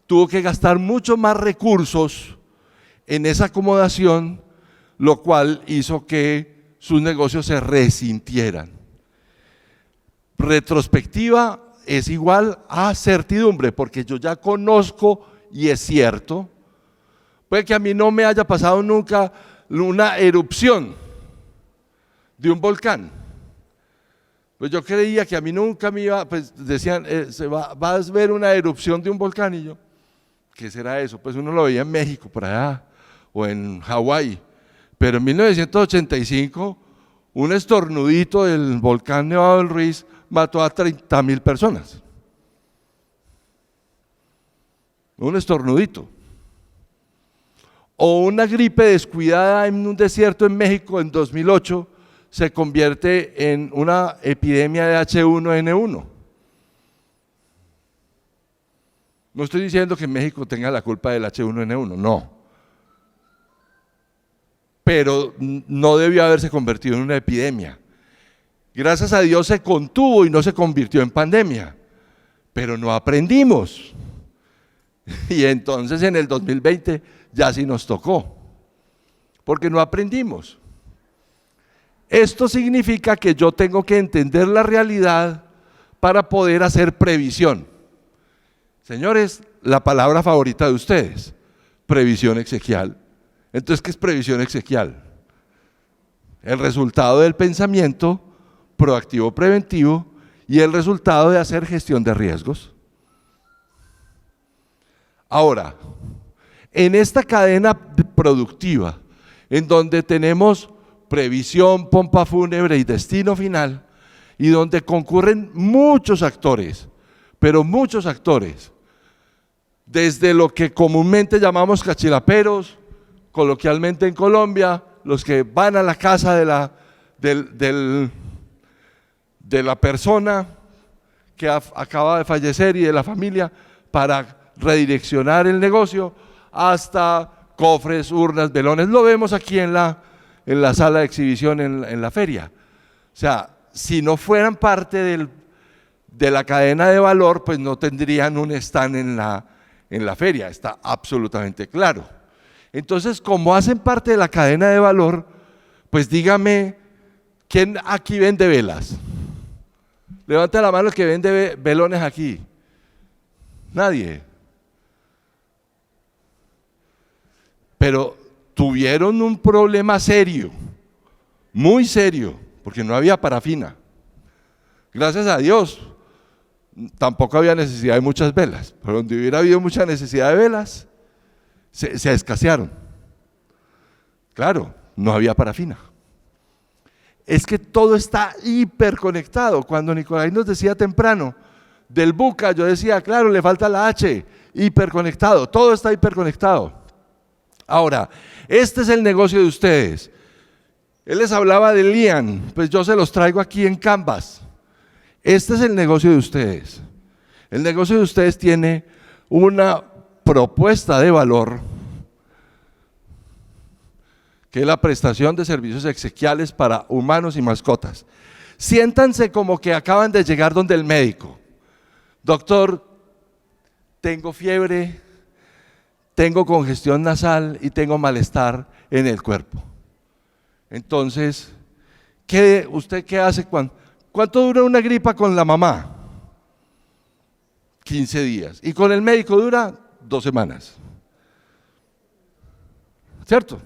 tuvo que gastar mucho más recursos en esa acomodación, lo cual hizo que sus negocios se resintieran. Retrospectiva es igual a certidumbre, porque yo ya conozco y es cierto. Puede que a mí no me haya pasado nunca una erupción de un volcán. Pues yo creía que a mí nunca me iba, pues decían, vas a ver una erupción de un volcán, y yo, ¿qué será eso? Pues uno lo veía en México, por allá, o en Hawái. Pero en 1985, un estornudito del volcán Nevado del Ruiz mató a 30,000 personas. Un estornudito. O una gripe descuidada en un desierto en México en 2008 se convierte en una epidemia de H1N1. No estoy diciendo que México tenga la culpa del H1N1, no. Pero no debió haberse convertido en una epidemia. Gracias a Dios se contuvo y no se convirtió en pandemia, pero no aprendimos. Y entonces en el 2020 ya sí nos tocó, porque no aprendimos. Esto significa que yo tengo que entender la realidad para poder hacer previsión. Señores, la palabra favorita de ustedes, previsión exequial. Entonces, ¿qué es previsión exequial? El resultado del pensamiento proactivo preventivo y el resultado de hacer gestión de riesgos. Ahora, en esta cadena productiva, en donde tenemos previsión, pompa fúnebre y destino final, y donde concurren muchos actores, pero muchos actores, desde lo que comúnmente llamamos cachilaperos, coloquialmente en Colombia, los que van a la casa de la persona que acaba de fallecer y de la familia para redireccionar el negocio, hasta cofres, urnas, velones. Lo vemos aquí en la sala de exhibición en la feria. O sea, si no fueran parte de la cadena de valor, pues no tendrían un stand en la feria, está absolutamente claro. Entonces, como hacen parte de la cadena de valor, pues dígame, ¿quién aquí vende velas? Levanta la mano el que vende velones aquí. Nadie. Pero tuvieron un problema serio, muy serio, porque no había parafina. Gracias a Dios, tampoco había necesidad de muchas velas, pero donde hubiera habido mucha necesidad de velas, se escasearon. Claro, no había parafina. Es que todo está hiperconectado. Cuando Nicolai nos decía temprano del buca, yo decía, claro, le falta la H, hiperconectado, todo está hiperconectado. Ahora, este es el negocio de ustedes. Él les hablaba de Lian, pues yo se los traigo aquí en Canvas. Este es el negocio de ustedes. El negocio de ustedes tiene una propuesta de valor, que es la prestación de servicios exequiales para humanos y mascotas. Siéntanse como que acaban de llegar donde el médico. Doctor, tengo fiebre, tengo congestión nasal y tengo malestar en el cuerpo. Entonces, ¿usted qué hace? ¿Cuánto dura una gripa con la mamá? 15 días. Y con el médico dura 2 semanas. ¿Cierto?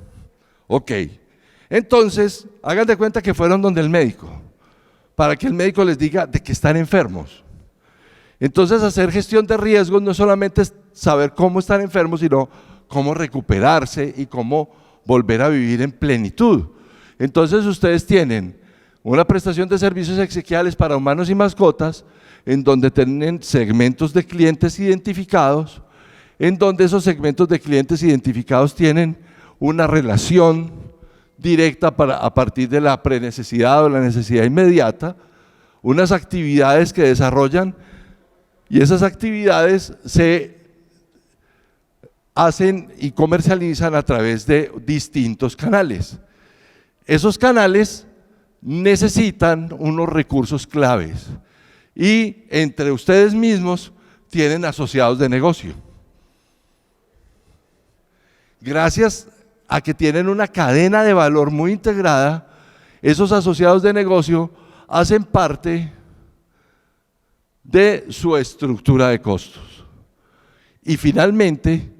Ok. Entonces, hagan de cuenta que fueron donde el médico, para que el médico les diga de que están enfermos. Entonces, hacer gestión de riesgos no solamente es saber cómo están enfermos, sino cómo recuperarse y cómo volver a vivir en plenitud. Entonces, ustedes tienen una prestación de servicios exequiales para humanos y mascotas, en donde tienen segmentos de clientes identificados, en donde esos segmentos de clientes identificados tienen una relación directa a partir de la prenecesidad o la necesidad inmediata, unas actividades que desarrollan, y esas actividades se hacen y comercializan a través de distintos canales. Esos canales necesitan unos recursos claves y entre ustedes mismos tienen asociados de negocio. Gracias a que tienen una cadena de valor muy integrada, esos asociados de negocio hacen parte de su estructura de costos. Y finalmente,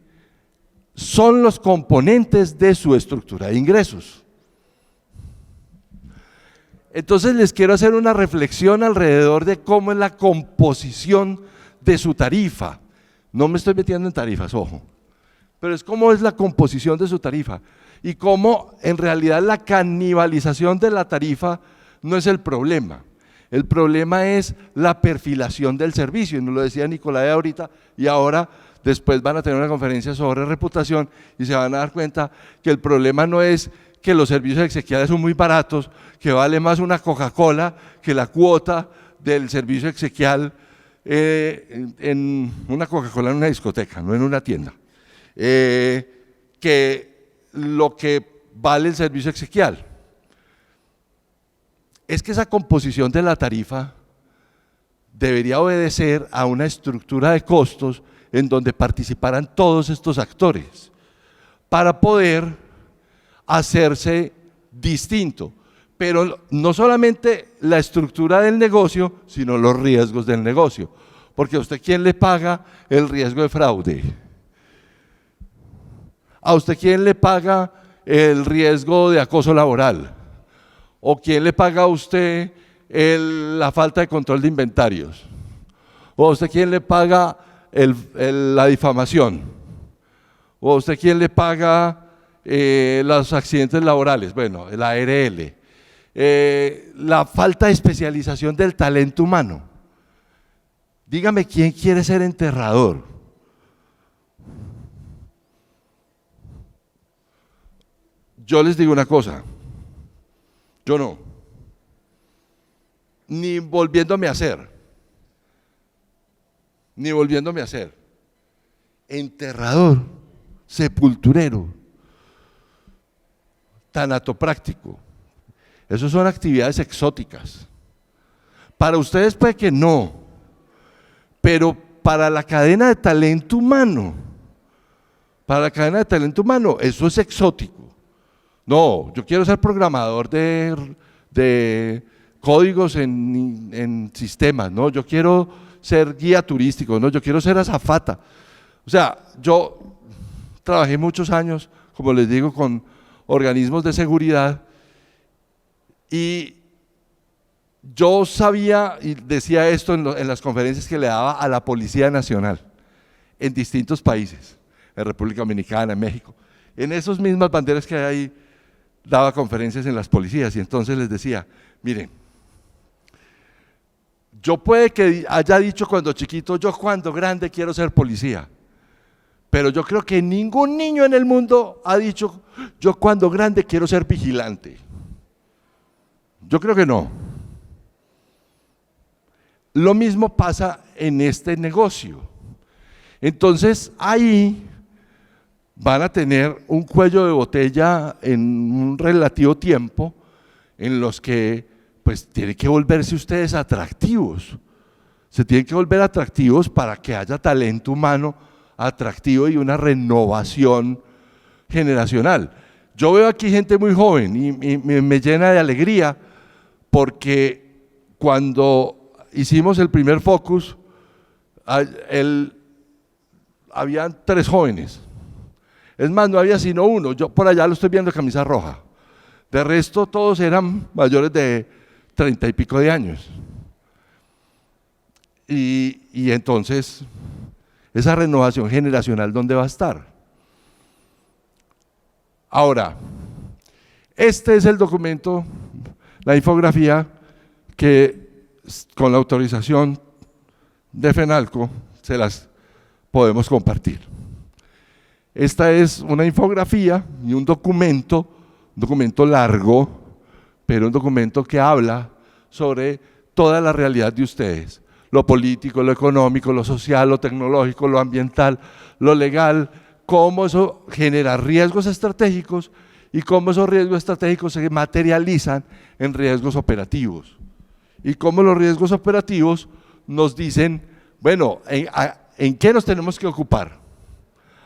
son los componentes de su estructura de ingresos. Entonces les quiero hacer una reflexión alrededor de cómo es la composición de su tarifa. No me estoy metiendo en tarifas, ojo, pero es cómo es la composición de su tarifa y cómo en realidad la canibalización de la tarifa no es el problema. El problema es la perfilación del servicio, y nos lo decía Nicolai ahorita, y ahora después van a tener una conferencia sobre reputación y se van a dar cuenta que el problema no es que los servicios exequiales son muy baratos, que vale más una Coca-Cola que la cuota del servicio exequial en una Coca-Cola en una discoteca, no en una tienda, que lo que vale el servicio exequial. Es que esa composición de la tarifa debería obedecer a una estructura de costos en donde participaran todos estos actores para poder hacerse distinto, pero no solamente la estructura del negocio, sino los riesgos del negocio, porque a usted ¿quién le paga el riesgo de fraude? ¿A usted quién le paga el riesgo de acoso laboral? ¿O quién le paga a usted la falta de control de inventarios? ¿O a usted quién le paga la difamación? ¿O a usted quién le paga los accidentes laborales? Bueno, el ARL. La falta de especialización del talento humano. Dígame, ¿quién quiere ser enterrador? Yo les digo una cosa. Yo no, ni volviéndome a hacer, enterrador, sepulturero, tanatopráctico, esas son actividades exóticas. Para ustedes puede que no, pero para la cadena de talento humano, eso es exótico. No, yo quiero ser programador de códigos en sistemas, no, yo quiero ser guía turístico, no, yo quiero ser azafata. O sea, yo trabajé muchos años, como les digo, con organismos de seguridad y yo sabía y decía esto en las conferencias que le daba a la Policía Nacional en distintos países, en República Dominicana, en México. En esas mismas banderas que hay ahí, daba conferencias en las policías y entonces les decía, miren, yo puede que haya dicho cuando chiquito, yo cuando grande quiero ser policía, pero yo creo que ningún niño en el mundo ha dicho, yo cuando grande quiero ser vigilante. Yo creo que no. Lo mismo pasa en este negocio. Entonces ahí van a tener un cuello de botella en un relativo tiempo en los que pues tienen que volverse ustedes atractivos. Se tienen que volver atractivos para que haya talento humano atractivo y una renovación generacional. Yo veo aquí gente muy joven y me llena de alegría porque cuando hicimos el primer focus, habían 3 jóvenes. Es más, no había sino uno, yo por allá lo estoy viendo de camisa roja. De resto todos eran mayores de 30 y pico de años. Y entonces, esa renovación generacional, ¿dónde va a estar? Ahora, este es el documento, la infografía que con la autorización de FENALCO se las podemos compartir. Esta es una infografía y un documento largo, pero un documento que habla sobre toda la realidad de ustedes, lo político, lo económico, lo social, lo tecnológico, lo ambiental, lo legal, cómo eso genera riesgos estratégicos y cómo esos riesgos estratégicos se materializan en riesgos operativos. Y cómo los riesgos operativos nos dicen, bueno, ¿en qué nos tenemos que ocupar?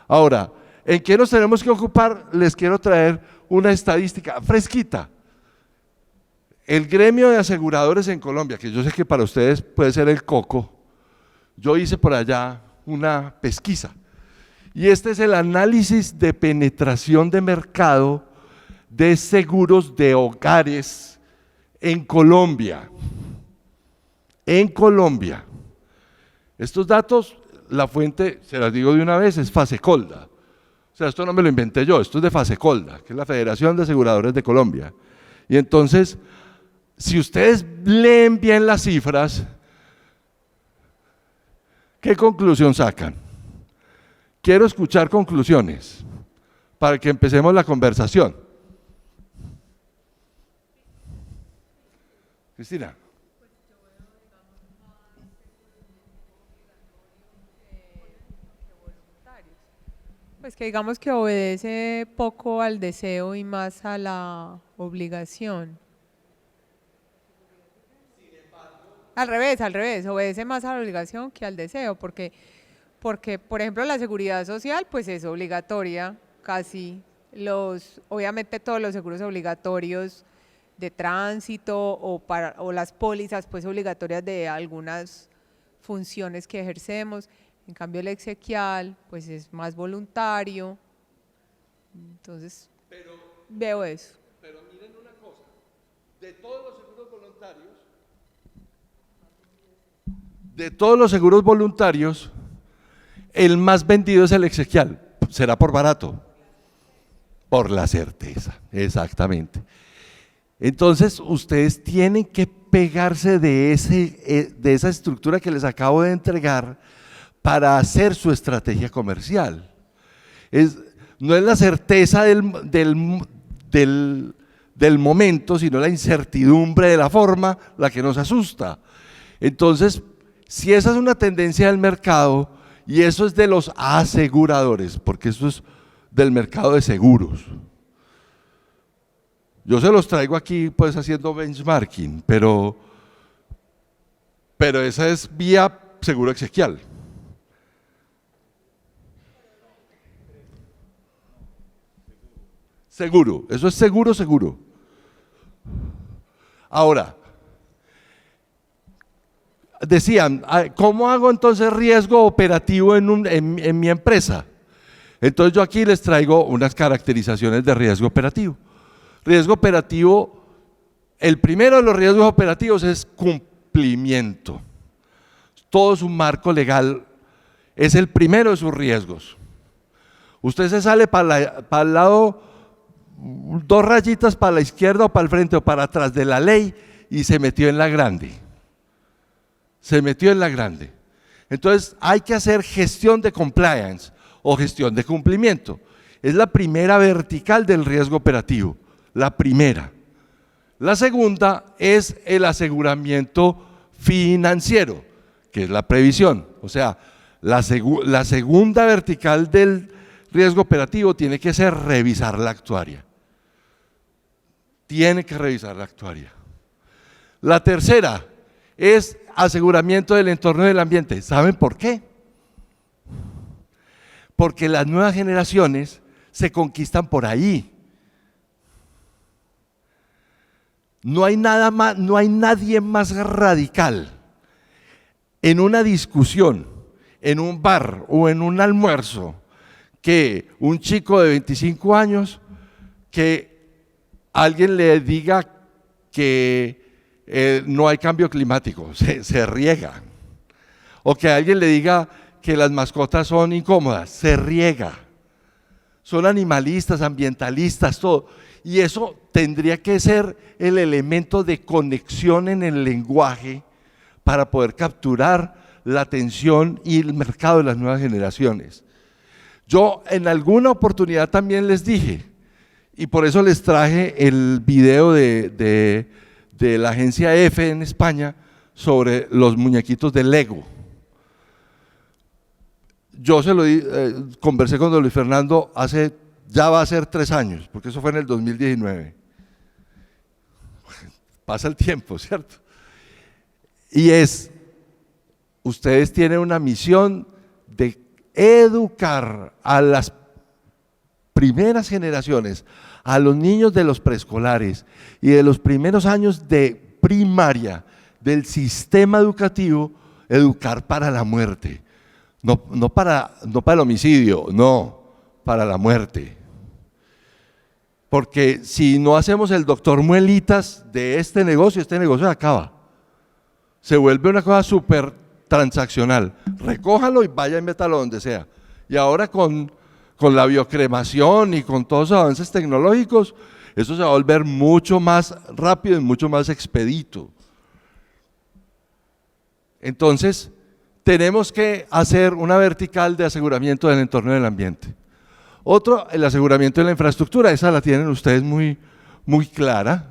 Ahora, ¿en qué nos tenemos que ocupar? Les quiero traer una estadística fresquita. El gremio de aseguradores en Colombia, que yo sé que para ustedes puede ser el coco, yo hice por allá una pesquisa. Y este es el análisis de penetración de mercado de seguros de hogares en Colombia. En Colombia. Estos datos, la fuente, se las digo de una vez, es Fasecolda. O sea, esto no me lo inventé yo, esto es de Fasecolda, que es la Federación de Aseguradores de Colombia. Y entonces, si ustedes leen bien las cifras, ¿qué conclusión sacan? Quiero escuchar conclusiones para que empecemos la conversación. Cristina. Pues que digamos que obedece poco al deseo y más a la obligación. Al revés, obedece más a la obligación que al deseo, porque por ejemplo la seguridad social pues es obligatoria, casi obviamente todos los seguros obligatorios de tránsito o las pólizas pues obligatorias de algunas funciones que ejercemos. En cambio el exequial pues es más voluntario, entonces veo eso. Pero miren una cosa, de todos los seguros voluntarios, el más vendido es el exequial. ¿Será por barato? Por la certeza, exactamente. Entonces ustedes tienen que pegarse de esa estructura que les acabo de entregar para hacer su estrategia comercial. No es la certeza del momento, sino la incertidumbre de la forma la que nos asusta. Entonces, si esa es una tendencia del mercado, y eso es de los aseguradores, porque eso es del mercado de seguros. Yo se los traigo aquí pues haciendo benchmarking, pero esa es vía seguro exequial. seguro, eso es seguro, seguro. Ahora, decían, ¿cómo hago entonces riesgo operativo en mi empresa? Entonces yo aquí les traigo unas caracterizaciones de riesgo operativo. Riesgo operativo, el primero de los riesgos operativos es cumplimiento. Todo su marco legal es el primero de sus riesgos. Usted se sale para el lado, 2 rayitas para la izquierda o para el frente o para atrás de la ley y se metió en la grande. Se metió en la grande. Entonces hay que hacer gestión de compliance o gestión de cumplimiento. Es la primera vertical del riesgo operativo, la primera. La segunda es el aseguramiento financiero, que es la previsión. O sea, la segunda vertical del riesgo operativo tiene que ser revisar la actuaria. Tiene que revisar la actuaria. La tercera es aseguramiento del entorno del ambiente. ¿Saben por qué? Porque las nuevas generaciones se conquistan por ahí. No hay nada más, no hay nadie más radical en una discusión, en un bar o en un almuerzo que un chico de 25 años que alguien le diga que no hay cambio climático, se riega. O que alguien le diga que las mascotas son incómodas, se riega. Son animalistas, ambientalistas, todo. Y eso tendría que ser el elemento de conexión en el lenguaje para poder capturar la atención y el mercado de las nuevas generaciones. Yo en alguna oportunidad también les dije, y por eso les traje el video de la agencia EFE en España sobre los muñequitos de Lego. Yo se lo conversé con don Luis Fernando ya va a ser 3 años, porque eso fue en el 2019. Pasa el tiempo, ¿cierto? Y ustedes tienen una misión de educar a las primeras generaciones, a los niños de los preescolares y de los primeros años de primaria del sistema educativo, educar para la muerte. No para el homicidio, no, para la muerte. Porque si no hacemos el doctor Muelitas de este negocio se acaba. Se vuelve una cosa súper transaccional. Recójalo y vaya y métalo donde sea. Y ahora con la biocremación y con todos los avances tecnológicos, eso se va a volver mucho más rápido y mucho más expedito. Entonces, tenemos que hacer una vertical de aseguramiento del entorno del ambiente. Otro, el aseguramiento de la infraestructura, esa la tienen ustedes muy clara.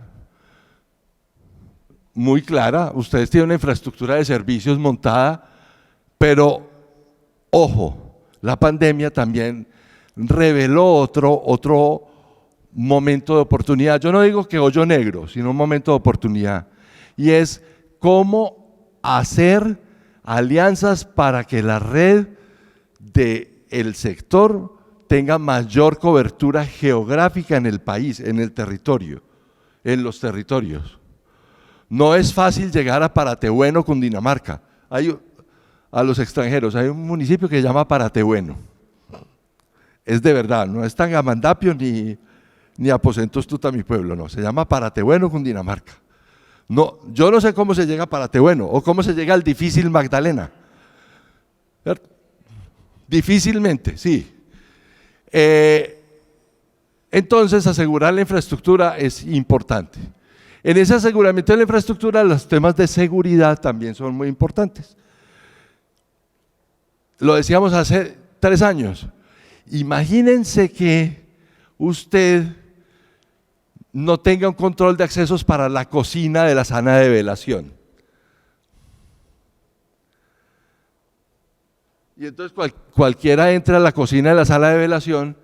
Muy clara, ustedes tienen una infraestructura de servicios montada, pero ojo, la pandemia también reveló otro momento de oportunidad. Yo no digo que hoyo negro, sino un momento de oportunidad. Y es cómo hacer alianzas para que la red del sector tenga mayor cobertura geográfica en el país, en el territorio, en los territorios. No es fácil llegar a Paratebueno, Cundinamarca. A los extranjeros, hay un municipio que se llama Paratebueno. Es de verdad, no es Tangamandapio ni Aposentos Tuta, mi pueblo, no, se llama Paratebueno, Cundinamarca. No, yo no sé cómo se llega a Paratebueno o cómo se llega al difícil Magdalena. ¿Cierto? Difícilmente, sí. Entonces, asegurar la infraestructura es importante. En ese aseguramiento de la infraestructura, los temas de seguridad también son muy importantes. Lo decíamos hace 3 años. Imagínense que usted no tenga un control de accesos para la cocina de la sala de velación. Y entonces cualquiera entra a la cocina de la sala de velación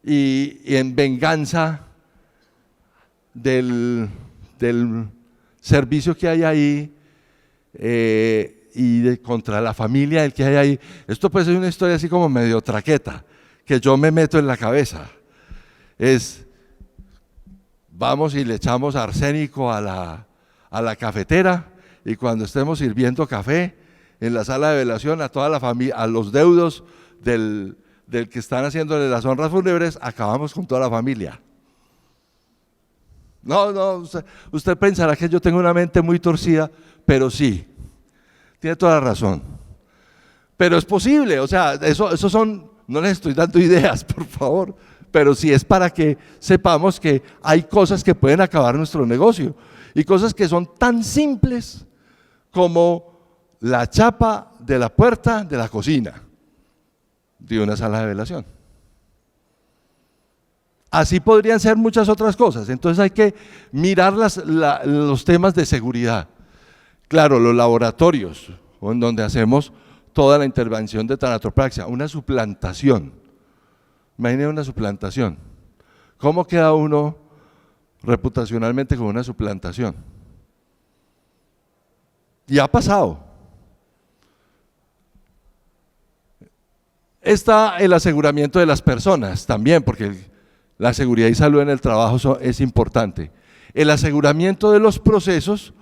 y en venganza del servicio que hay ahí contra la familia del que hay ahí. Esto puede ser una historia así como medio traqueta, que yo me meto en la cabeza. vamos y le echamos arsénico a la cafetera, y cuando estemos sirviendo café en la sala de velación a toda la familia, a los deudos del que están haciéndole las honras fúnebres, acabamos con toda la familia. No, usted pensará que yo tengo una mente muy torcida, pero sí, tiene toda la razón. Pero es posible, o sea, eso son, no les estoy dando ideas, por favor, pero sí es para que sepamos que hay cosas que pueden acabar nuestro negocio, y cosas que son tan simples como la chapa de la puerta de la cocina de una sala de velación. Así podrían ser muchas otras cosas. Entonces hay que mirar los temas de seguridad. Claro, los laboratorios, en donde hacemos toda la intervención de tanatopraxia, una suplantación. Imaginen una suplantación. ¿Cómo queda uno reputacionalmente con una suplantación? Y ha pasado. Está el aseguramiento de las personas también, porque la seguridad y salud en el trabajo es importante. El aseguramiento de los procesos,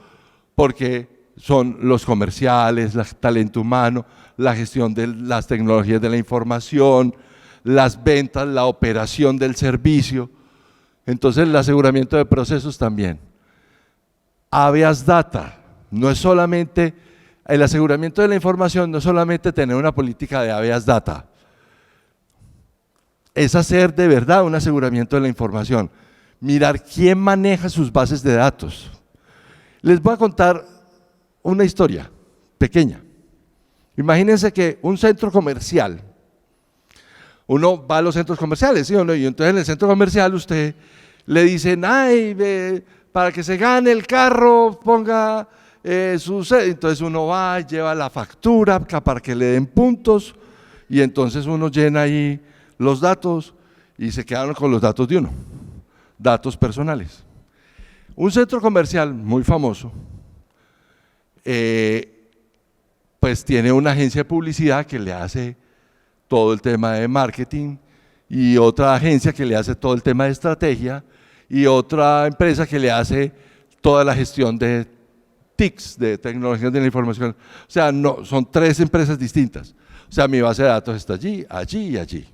porque son los comerciales, el talento humano, la gestión de las tecnologías de la información, las ventas, la operación del servicio. Entonces el aseguramiento de procesos también. Habeas data, no es solamente, el aseguramiento de la información no es solamente tener una política de habeas data, es hacer de verdad un aseguramiento de la información, mirar quién maneja sus bases de datos. Les voy a contar una historia pequeña. Imagínense que un centro comercial, uno va a los centros comerciales, ¿sí o no? Y entonces en el centro comercial usted le dicen, para que se gane el carro, ponga entonces uno va, lleva la factura para que le den puntos, y entonces uno llena ahí los datos y se quedaron con los datos de uno, datos personales. Un centro comercial muy famoso, pues tiene una agencia de publicidad que le hace todo el tema de marketing, y otra agencia que le hace todo el tema de estrategia, y otra empresa que le hace toda la gestión de TICs, de tecnologías de la información. O sea, no, son 3 empresas distintas. O sea, mi base de datos está allí, allí y allí.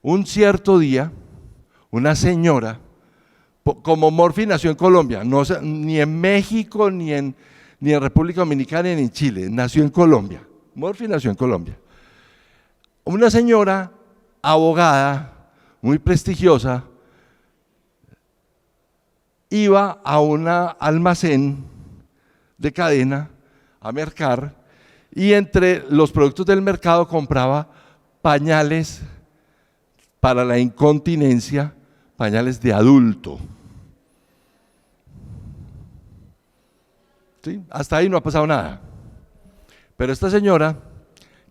Un cierto día, una señora, como Morphy nació en Colombia, no, ni en México, ni en República Dominicana, ni en Chile, nació en Colombia. Morphy nació en Colombia. Una señora abogada, muy prestigiosa, iba a un almacén de cadena a mercar, y entre los productos del mercado compraba pañales para la incontinencia, pañales de adulto. ¿Sí? Hasta ahí no ha pasado nada. Pero esta señora,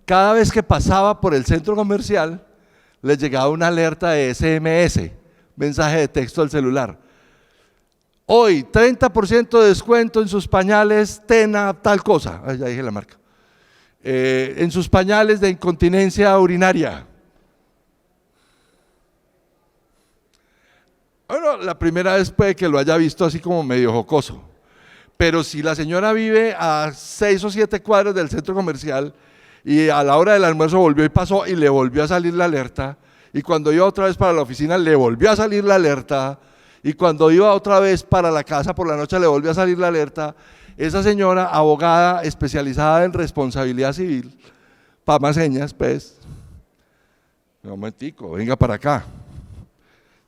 cada vez que pasaba por el centro comercial, le llegaba una alerta de SMS, mensaje de texto al celular. Hoy, 30% de descuento en sus pañales Tena, tal cosa. Ya dije la marca. En sus pañales de incontinencia urinaria. Bueno, la primera vez puede que lo haya visto así como medio jocoso, pero si la señora vive a 6 o 7 cuadras del centro comercial y a la hora del almuerzo volvió y pasó y le volvió a salir la alerta, y cuando iba otra vez para la oficina le volvió a salir la alerta, y cuando iba otra vez para la casa por la noche le volvió a salir la alerta, esa señora, abogada especializada en responsabilidad civil, para más señas, pues, un momentico, venga para acá.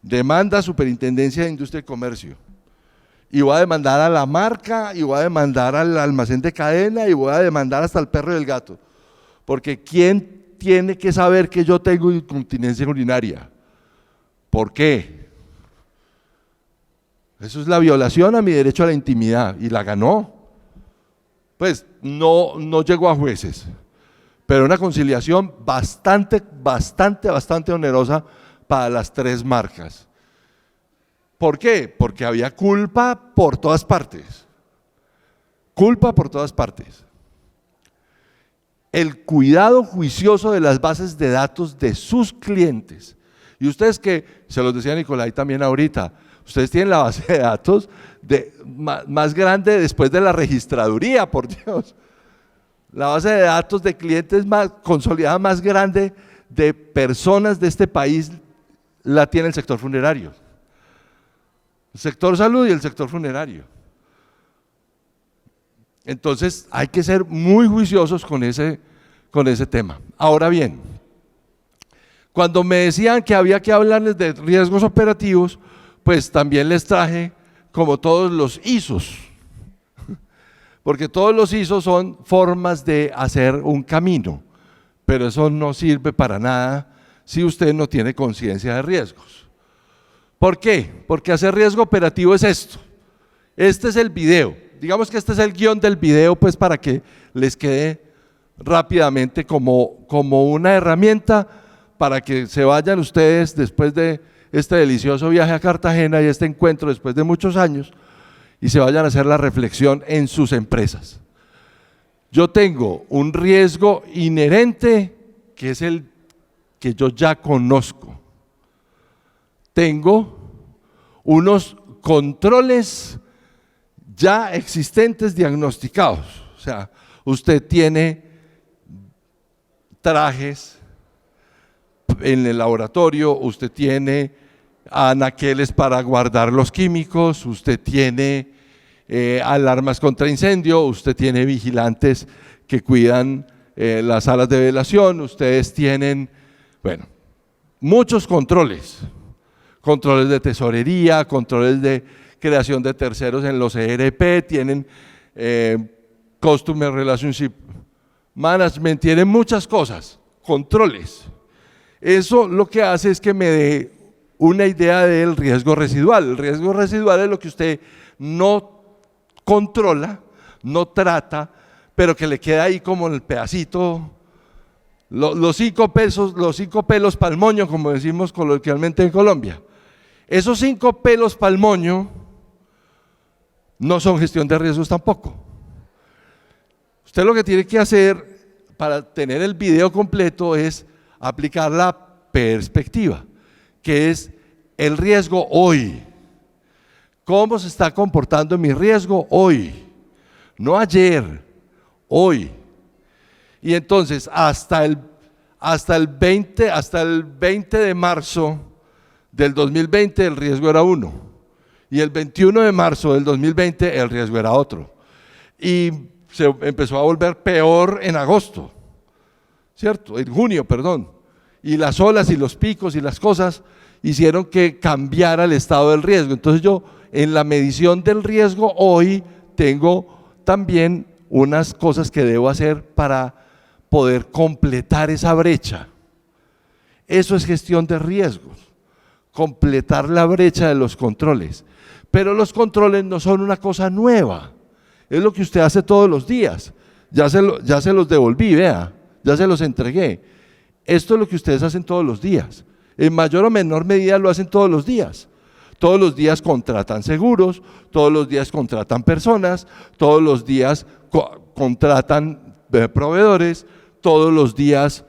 Demanda a Superintendencia de Industria y Comercio, y voy a demandar a la marca, y voy a demandar al almacén de cadena, y voy a demandar hasta al perro y el gato, porque ¿quién tiene que saber que yo tengo incontinencia urinaria? ¿Por qué? Eso es la violación a mi derecho a la intimidad, y la ganó. Pues no llegó a jueces, pero una conciliación bastante onerosa para las 3 marcas. ¿Por qué? Porque había culpa por todas partes. Culpa por todas partes. El cuidado juicioso de las bases de datos de sus clientes. Y ustedes, que se los decía Nicolai también ahorita, Ustedes tienen la base de datos más grande después de la registraduría, por Dios. La base de datos de clientes más consolidada, más grande de personas de este país la tiene el sector funerario. El sector salud y el sector funerario. Entonces hay que ser muy juiciosos con ese tema. Ahora bien, cuando me decían que había que hablarles de riesgos operativos, pues también les traje como todos los ISOs, porque todos los ISOs son formas de hacer un camino, pero eso no sirve para nada si usted no tiene conciencia de riesgos. ¿Por qué? Porque hacer riesgo operativo es esto. Este es el video. Digamos que este es el guión del video, pues para que les quede rápidamente como una herramienta para que se vayan ustedes después de este delicioso viaje a Cartagena y este encuentro después de muchos años y se vayan a hacer la reflexión en sus empresas. Yo tengo un riesgo inherente que es el que yo ya conozco. Tengo unos controles ya existentes diagnosticados. O sea, usted tiene trajes en el laboratorio, usted tiene anaqueles para guardar los químicos, usted tiene alarmas contra incendio, usted tiene vigilantes que cuidan las salas de velación, ustedes tienen, bueno, muchos controles de tesorería, controles de creación de terceros en los ERP, tienen Customer Relationship Management, tienen muchas cosas, controles. Eso lo que hace es que me dé una idea del riesgo residual. El riesgo residual es lo que usted no controla, no trata, pero que le queda ahí como el pedacito, los 5 pelos para el moño, como decimos coloquialmente en Colombia. Esos 5 pelos para el moño no son gestión de riesgos tampoco. Usted lo que tiene que hacer para tener el video completo es aplicar la perspectiva, que es el riesgo hoy. ¿Cómo se está comportando mi riesgo hoy? No ayer, hoy. Y entonces hasta el 20 de marzo del 2020 el riesgo era 1 y el 21 de marzo del 2020 el riesgo era otro. Y se empezó a volver peor en agosto, ¿cierto? En junio, perdón. Y las olas y los picos y las cosas hicieron que cambiara el estado del riesgo. Entonces yo en la medición del riesgo hoy tengo también unas cosas que debo hacer para poder completar esa brecha. Eso es gestión de riesgos, completar la brecha de los controles. Pero los controles no son una cosa nueva, es lo que usted hace todos los días. Ya se los devolví, vea, ya se los entregué. Esto es lo que ustedes hacen todos los días. En mayor o menor medida lo hacen todos los días. Todos los días contratan seguros, todos los días contratan personas, todos los días contratan proveedores, todos los días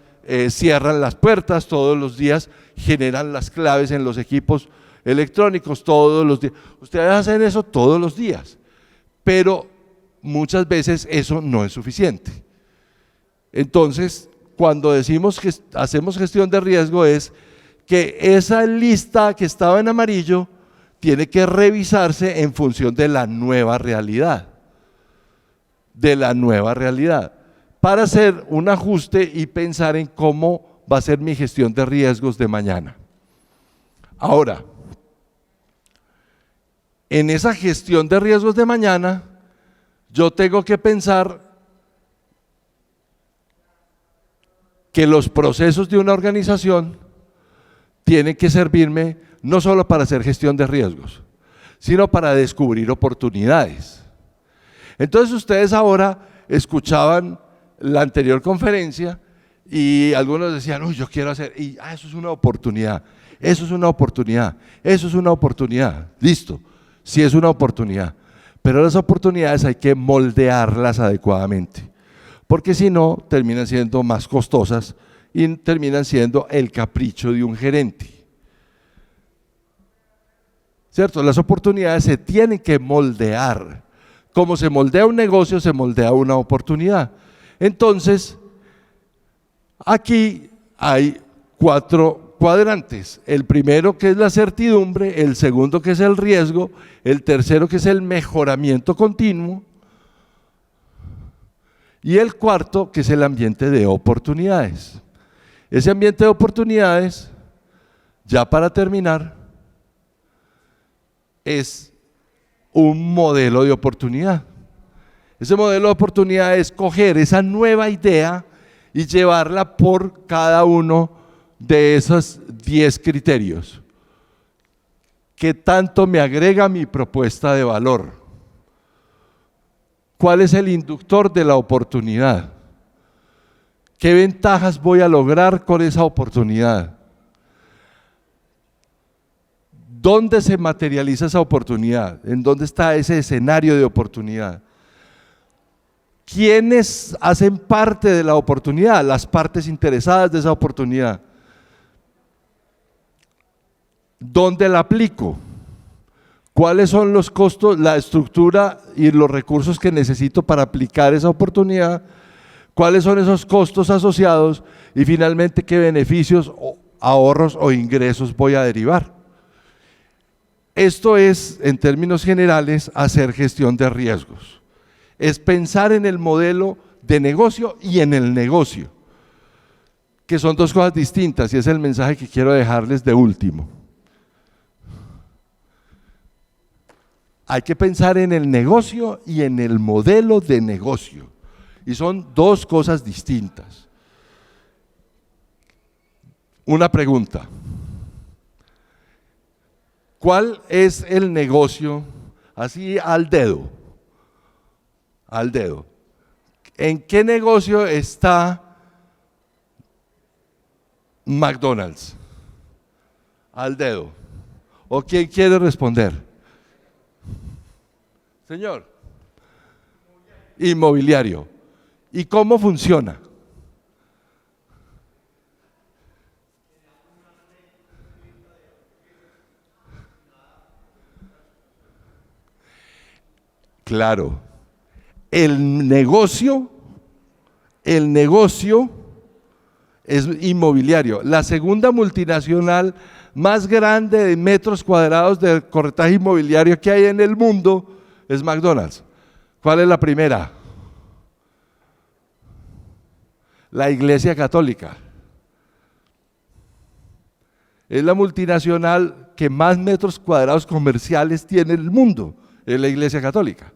cierran las puertas, todos los días generan las claves en los equipos electrónicos, todos los días. Ustedes hacen eso todos los días, pero muchas veces eso no es suficiente. Entonces, cuando decimos que hacemos gestión de riesgo es que esa lista que estaba en amarillo tiene que revisarse en función de la nueva realidad, para hacer un ajuste y pensar en cómo va a ser mi gestión de riesgos de mañana. Ahora, en esa gestión de riesgos de mañana, yo tengo que pensar que los procesos de una organización tienen que servirme no solo para hacer gestión de riesgos, sino para descubrir oportunidades. Entonces ustedes ahora escuchaban la anterior conferencia y algunos decían, uy, yo quiero hacer, y eso es una oportunidad, eso es una oportunidad, eso es una oportunidad. Listo, sí es una oportunidad, pero las oportunidades hay que moldearlas adecuadamente, porque si no terminan siendo más costosas y terminan siendo el capricho de un gerente. ¿cierto? Las oportunidades se tienen que moldear. Como se moldea un negocio, se moldea una oportunidad. Entonces, aquí hay 4 cuadrantes. El primero, que es la certidumbre; el segundo, que es el riesgo; el tercero, que es el mejoramiento continuo; y el cuarto, que es el ambiente de oportunidades. Ese ambiente de oportunidades, ya para terminar, es un modelo de oportunidad. Ese modelo de oportunidad es coger esa nueva idea y llevarla por cada uno de esos 10 criterios. ¿Qué tanto me agrega mi propuesta de valor? ¿Cuál es el inductor de la oportunidad? ¿Qué ventajas voy a lograr con esa oportunidad? ¿Dónde se materializa esa oportunidad? ¿En dónde está ese escenario de oportunidad? ¿Quiénes hacen parte de la oportunidad? Las partes interesadas de esa oportunidad. ¿Dónde la aplico? ¿Cuáles son los costos, la estructura y los recursos que necesito para aplicar esa oportunidad? ¿Cuáles son esos costos asociados? Y finalmente, ¿qué beneficios, ahorros o ingresos voy a derivar? Esto es, en términos generales, hacer gestión de riesgos. Es pensar en el modelo de negocio y en el negocio, que son 2 cosas distintas, y es el mensaje que quiero dejarles de último. Hay que pensar en el negocio y en el modelo de negocio, y son 2 cosas distintas. Una pregunta: ¿cuál es el negocio, así al dedo? Al dedo. ¿En qué negocio está McDonald's? Al dedo. ¿O quién quiere responder? Señor. Inmobiliario. ¿Y cómo funciona? Claro. El negocio es inmobiliario. La segunda multinacional más grande de metros cuadrados de corretaje inmobiliario que hay en el mundo es McDonald's. ¿Cuál es la primera? La Iglesia Católica. Es la multinacional que más metros cuadrados comerciales tiene en el mundo, es la Iglesia Católica.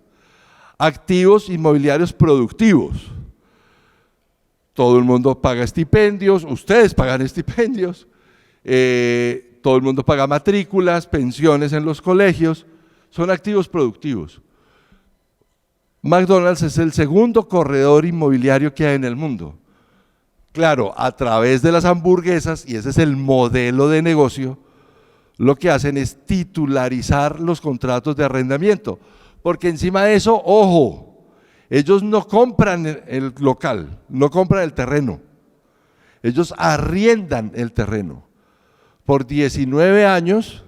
Activos inmobiliarios productivos. Todo el mundo paga estipendios, ustedes pagan estipendios, todo el mundo paga matrículas, pensiones en los colegios, son activos productivos. McDonald's es el segundo corredor inmobiliario que hay en el mundo. Claro, a través de las hamburguesas, y ese es el modelo de negocio, lo que hacen es titularizar los contratos de arrendamiento. Porque encima de eso, ojo, ellos no compran el local, no compran el terreno, ellos arriendan el terreno por 19 años,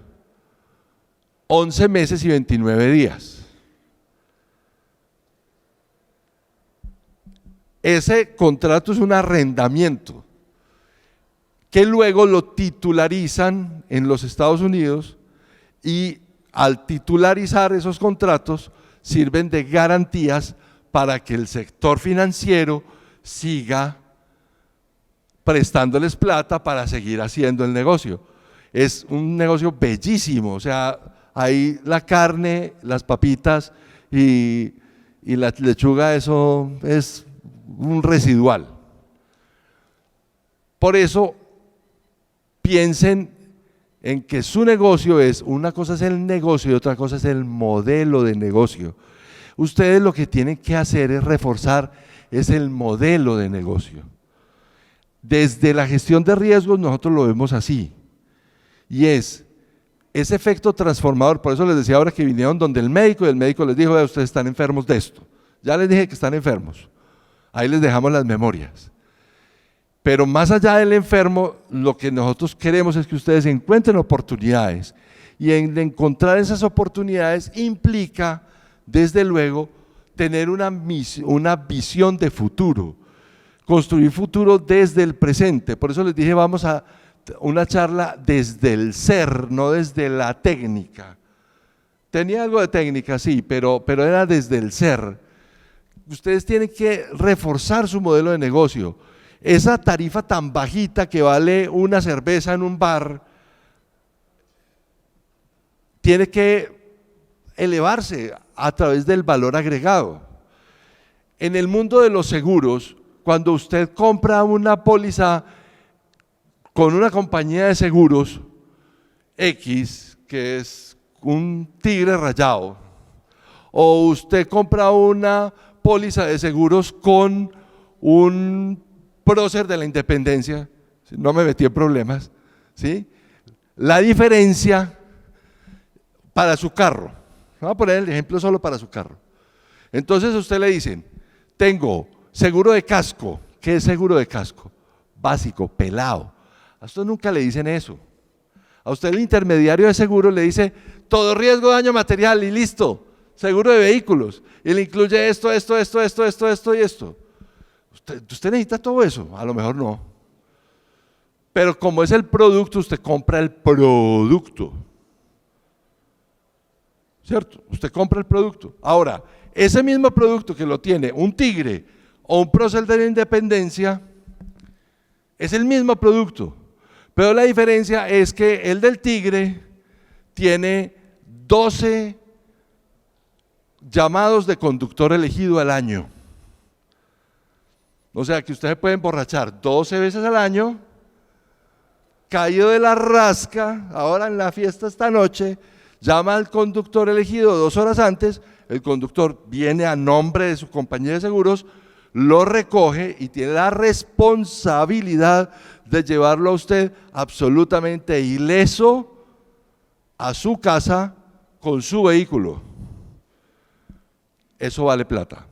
11 meses y 29 días. Ese contrato es un arrendamiento que luego lo titularizan en los Estados Unidos, y al titularizar esos contratos sirven de garantías para que el sector financiero siga prestándoles plata para seguir haciendo el negocio. Es un negocio bellísimo, o sea, ahí la carne, las papitas y la lechuga, eso es un residual. Por eso piensen en que su negocio es, una cosa es el negocio y otra cosa es el modelo de negocio. Ustedes lo que tienen que hacer es reforzar el modelo de negocio. Desde la gestión de riesgos nosotros lo vemos así, y ese efecto transformador. Por eso les decía ahora que vinieron donde el médico, y el médico les dijo: ustedes están enfermos de esto. Ya les dije que están enfermos, ahí les dejamos las memorias. Pero más allá del enfermo, lo que nosotros queremos es que ustedes encuentren oportunidades Y en encontrar esas oportunidades implica, desde luego, tener una visión de futuro, construir futuro desde el presente. Por eso les dije, vamos a una charla desde el ser, no desde la técnica. Tenía algo de técnica, sí, pero era desde el ser. Ustedes tienen que reforzar su modelo de negocio. Esa tarifa tan bajita que vale una cerveza en un bar, tiene que elevarse a través del valor agregado. En el mundo de los seguros, cuando usted compra una póliza con una compañía de seguros X, que es un tigre rayado, o usted compra una póliza de seguros con un prócer de la independencia, no me metí en problemas, ¿sí? La diferencia para su carro, vamos a poner el ejemplo solo para su carro. Entonces a usted le dicen, tengo seguro de casco. ¿Qué es seguro de casco? Básico, pelado. A usted nunca le dicen eso. A usted el intermediario de seguro le dice, todo riesgo de daño material y listo, seguro de vehículos. Y le incluye esto y esto. Usted necesita todo eso, a lo mejor no. Pero como es el producto, usted compra el producto. ¿Cierto? Usted compra el producto. Ahora, ese mismo producto que lo tiene un tigre o un prócer de la independencia, es el mismo producto, pero la diferencia es que el del tigre tiene 12 llamados de conductor elegido al año. O sea que usted se puede emborrachar 12 veces al año, caído de la rasca, ahora en la fiesta esta noche, llama al conductor elegido 2 horas antes, el conductor viene a nombre de su compañía de seguros, lo recoge y tiene la responsabilidad de llevarlo a usted absolutamente ileso a su casa con su vehículo. Eso vale plata.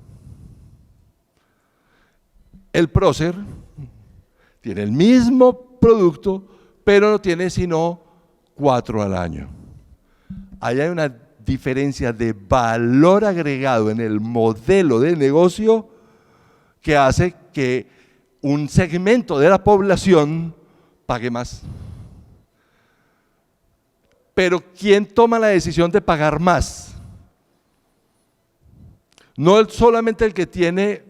El prócer tiene el mismo producto, pero no tiene sino 4 al año. Ahí hay una diferencia de valor agregado en el modelo de negocio que hace que un segmento de la población pague más. Pero ¿quién toma la decisión de pagar más? No solamente el que tiene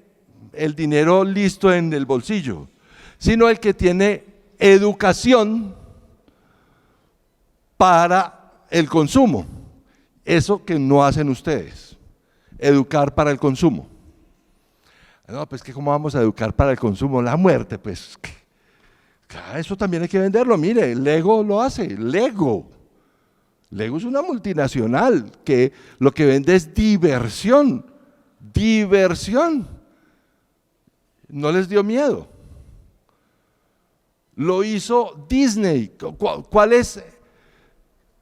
el dinero listo en el bolsillo, sino el que tiene educación para el consumo. Eso que no hacen ustedes, educar para el consumo. No, pues que cómo vamos a educar para el consumo, la muerte, pues eso también hay que venderlo. Mire, Lego lo hace, Lego es una multinacional que lo que vende es diversión, no les dio miedo. Lo hizo Disney. ¿Cuál es?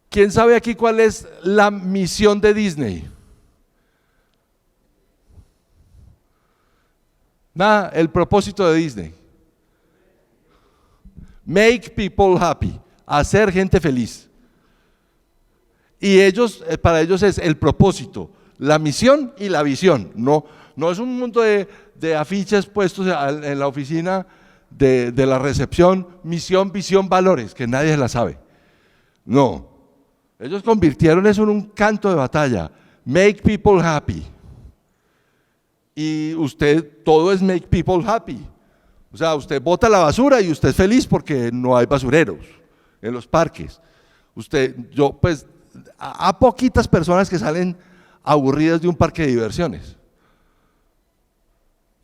¿Quién sabe aquí cuál es la misión de Disney? Nada, el propósito de Disney. Make people happy, hacer gente feliz. Y ellos, para ellos es el propósito, la misión y la visión. No es un mundo de afiches puestos en la oficina de la recepción, misión, visión, valores, que nadie la sabe. No, ellos convirtieron eso en un canto de batalla. Make people happy. Y usted, todo es make people happy. O sea, usted bota la basura y usted es feliz porque no hay basureros en los parques. Pues, a poquitas personas que salen aburridas de un parque de diversiones.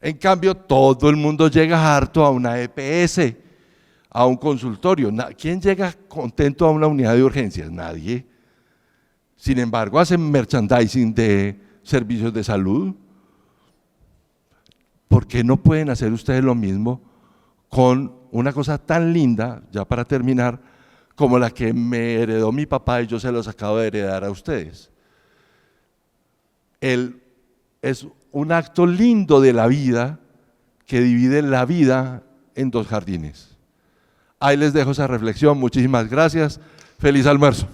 En cambio, todo el mundo llega harto a una EPS, a un consultorio. ¿Quién llega contento a una unidad de urgencias? Nadie. Sin embargo, hacen merchandising de servicios de salud. ¿Por qué no pueden hacer ustedes lo mismo con una cosa tan linda, ya para terminar, como la que me heredó mi papá y yo se los acabo de heredar a ustedes? Es un acto lindo de la vida que divide la vida en 2 jardines. Ahí les dejo esa reflexión, muchísimas gracias, feliz almuerzo.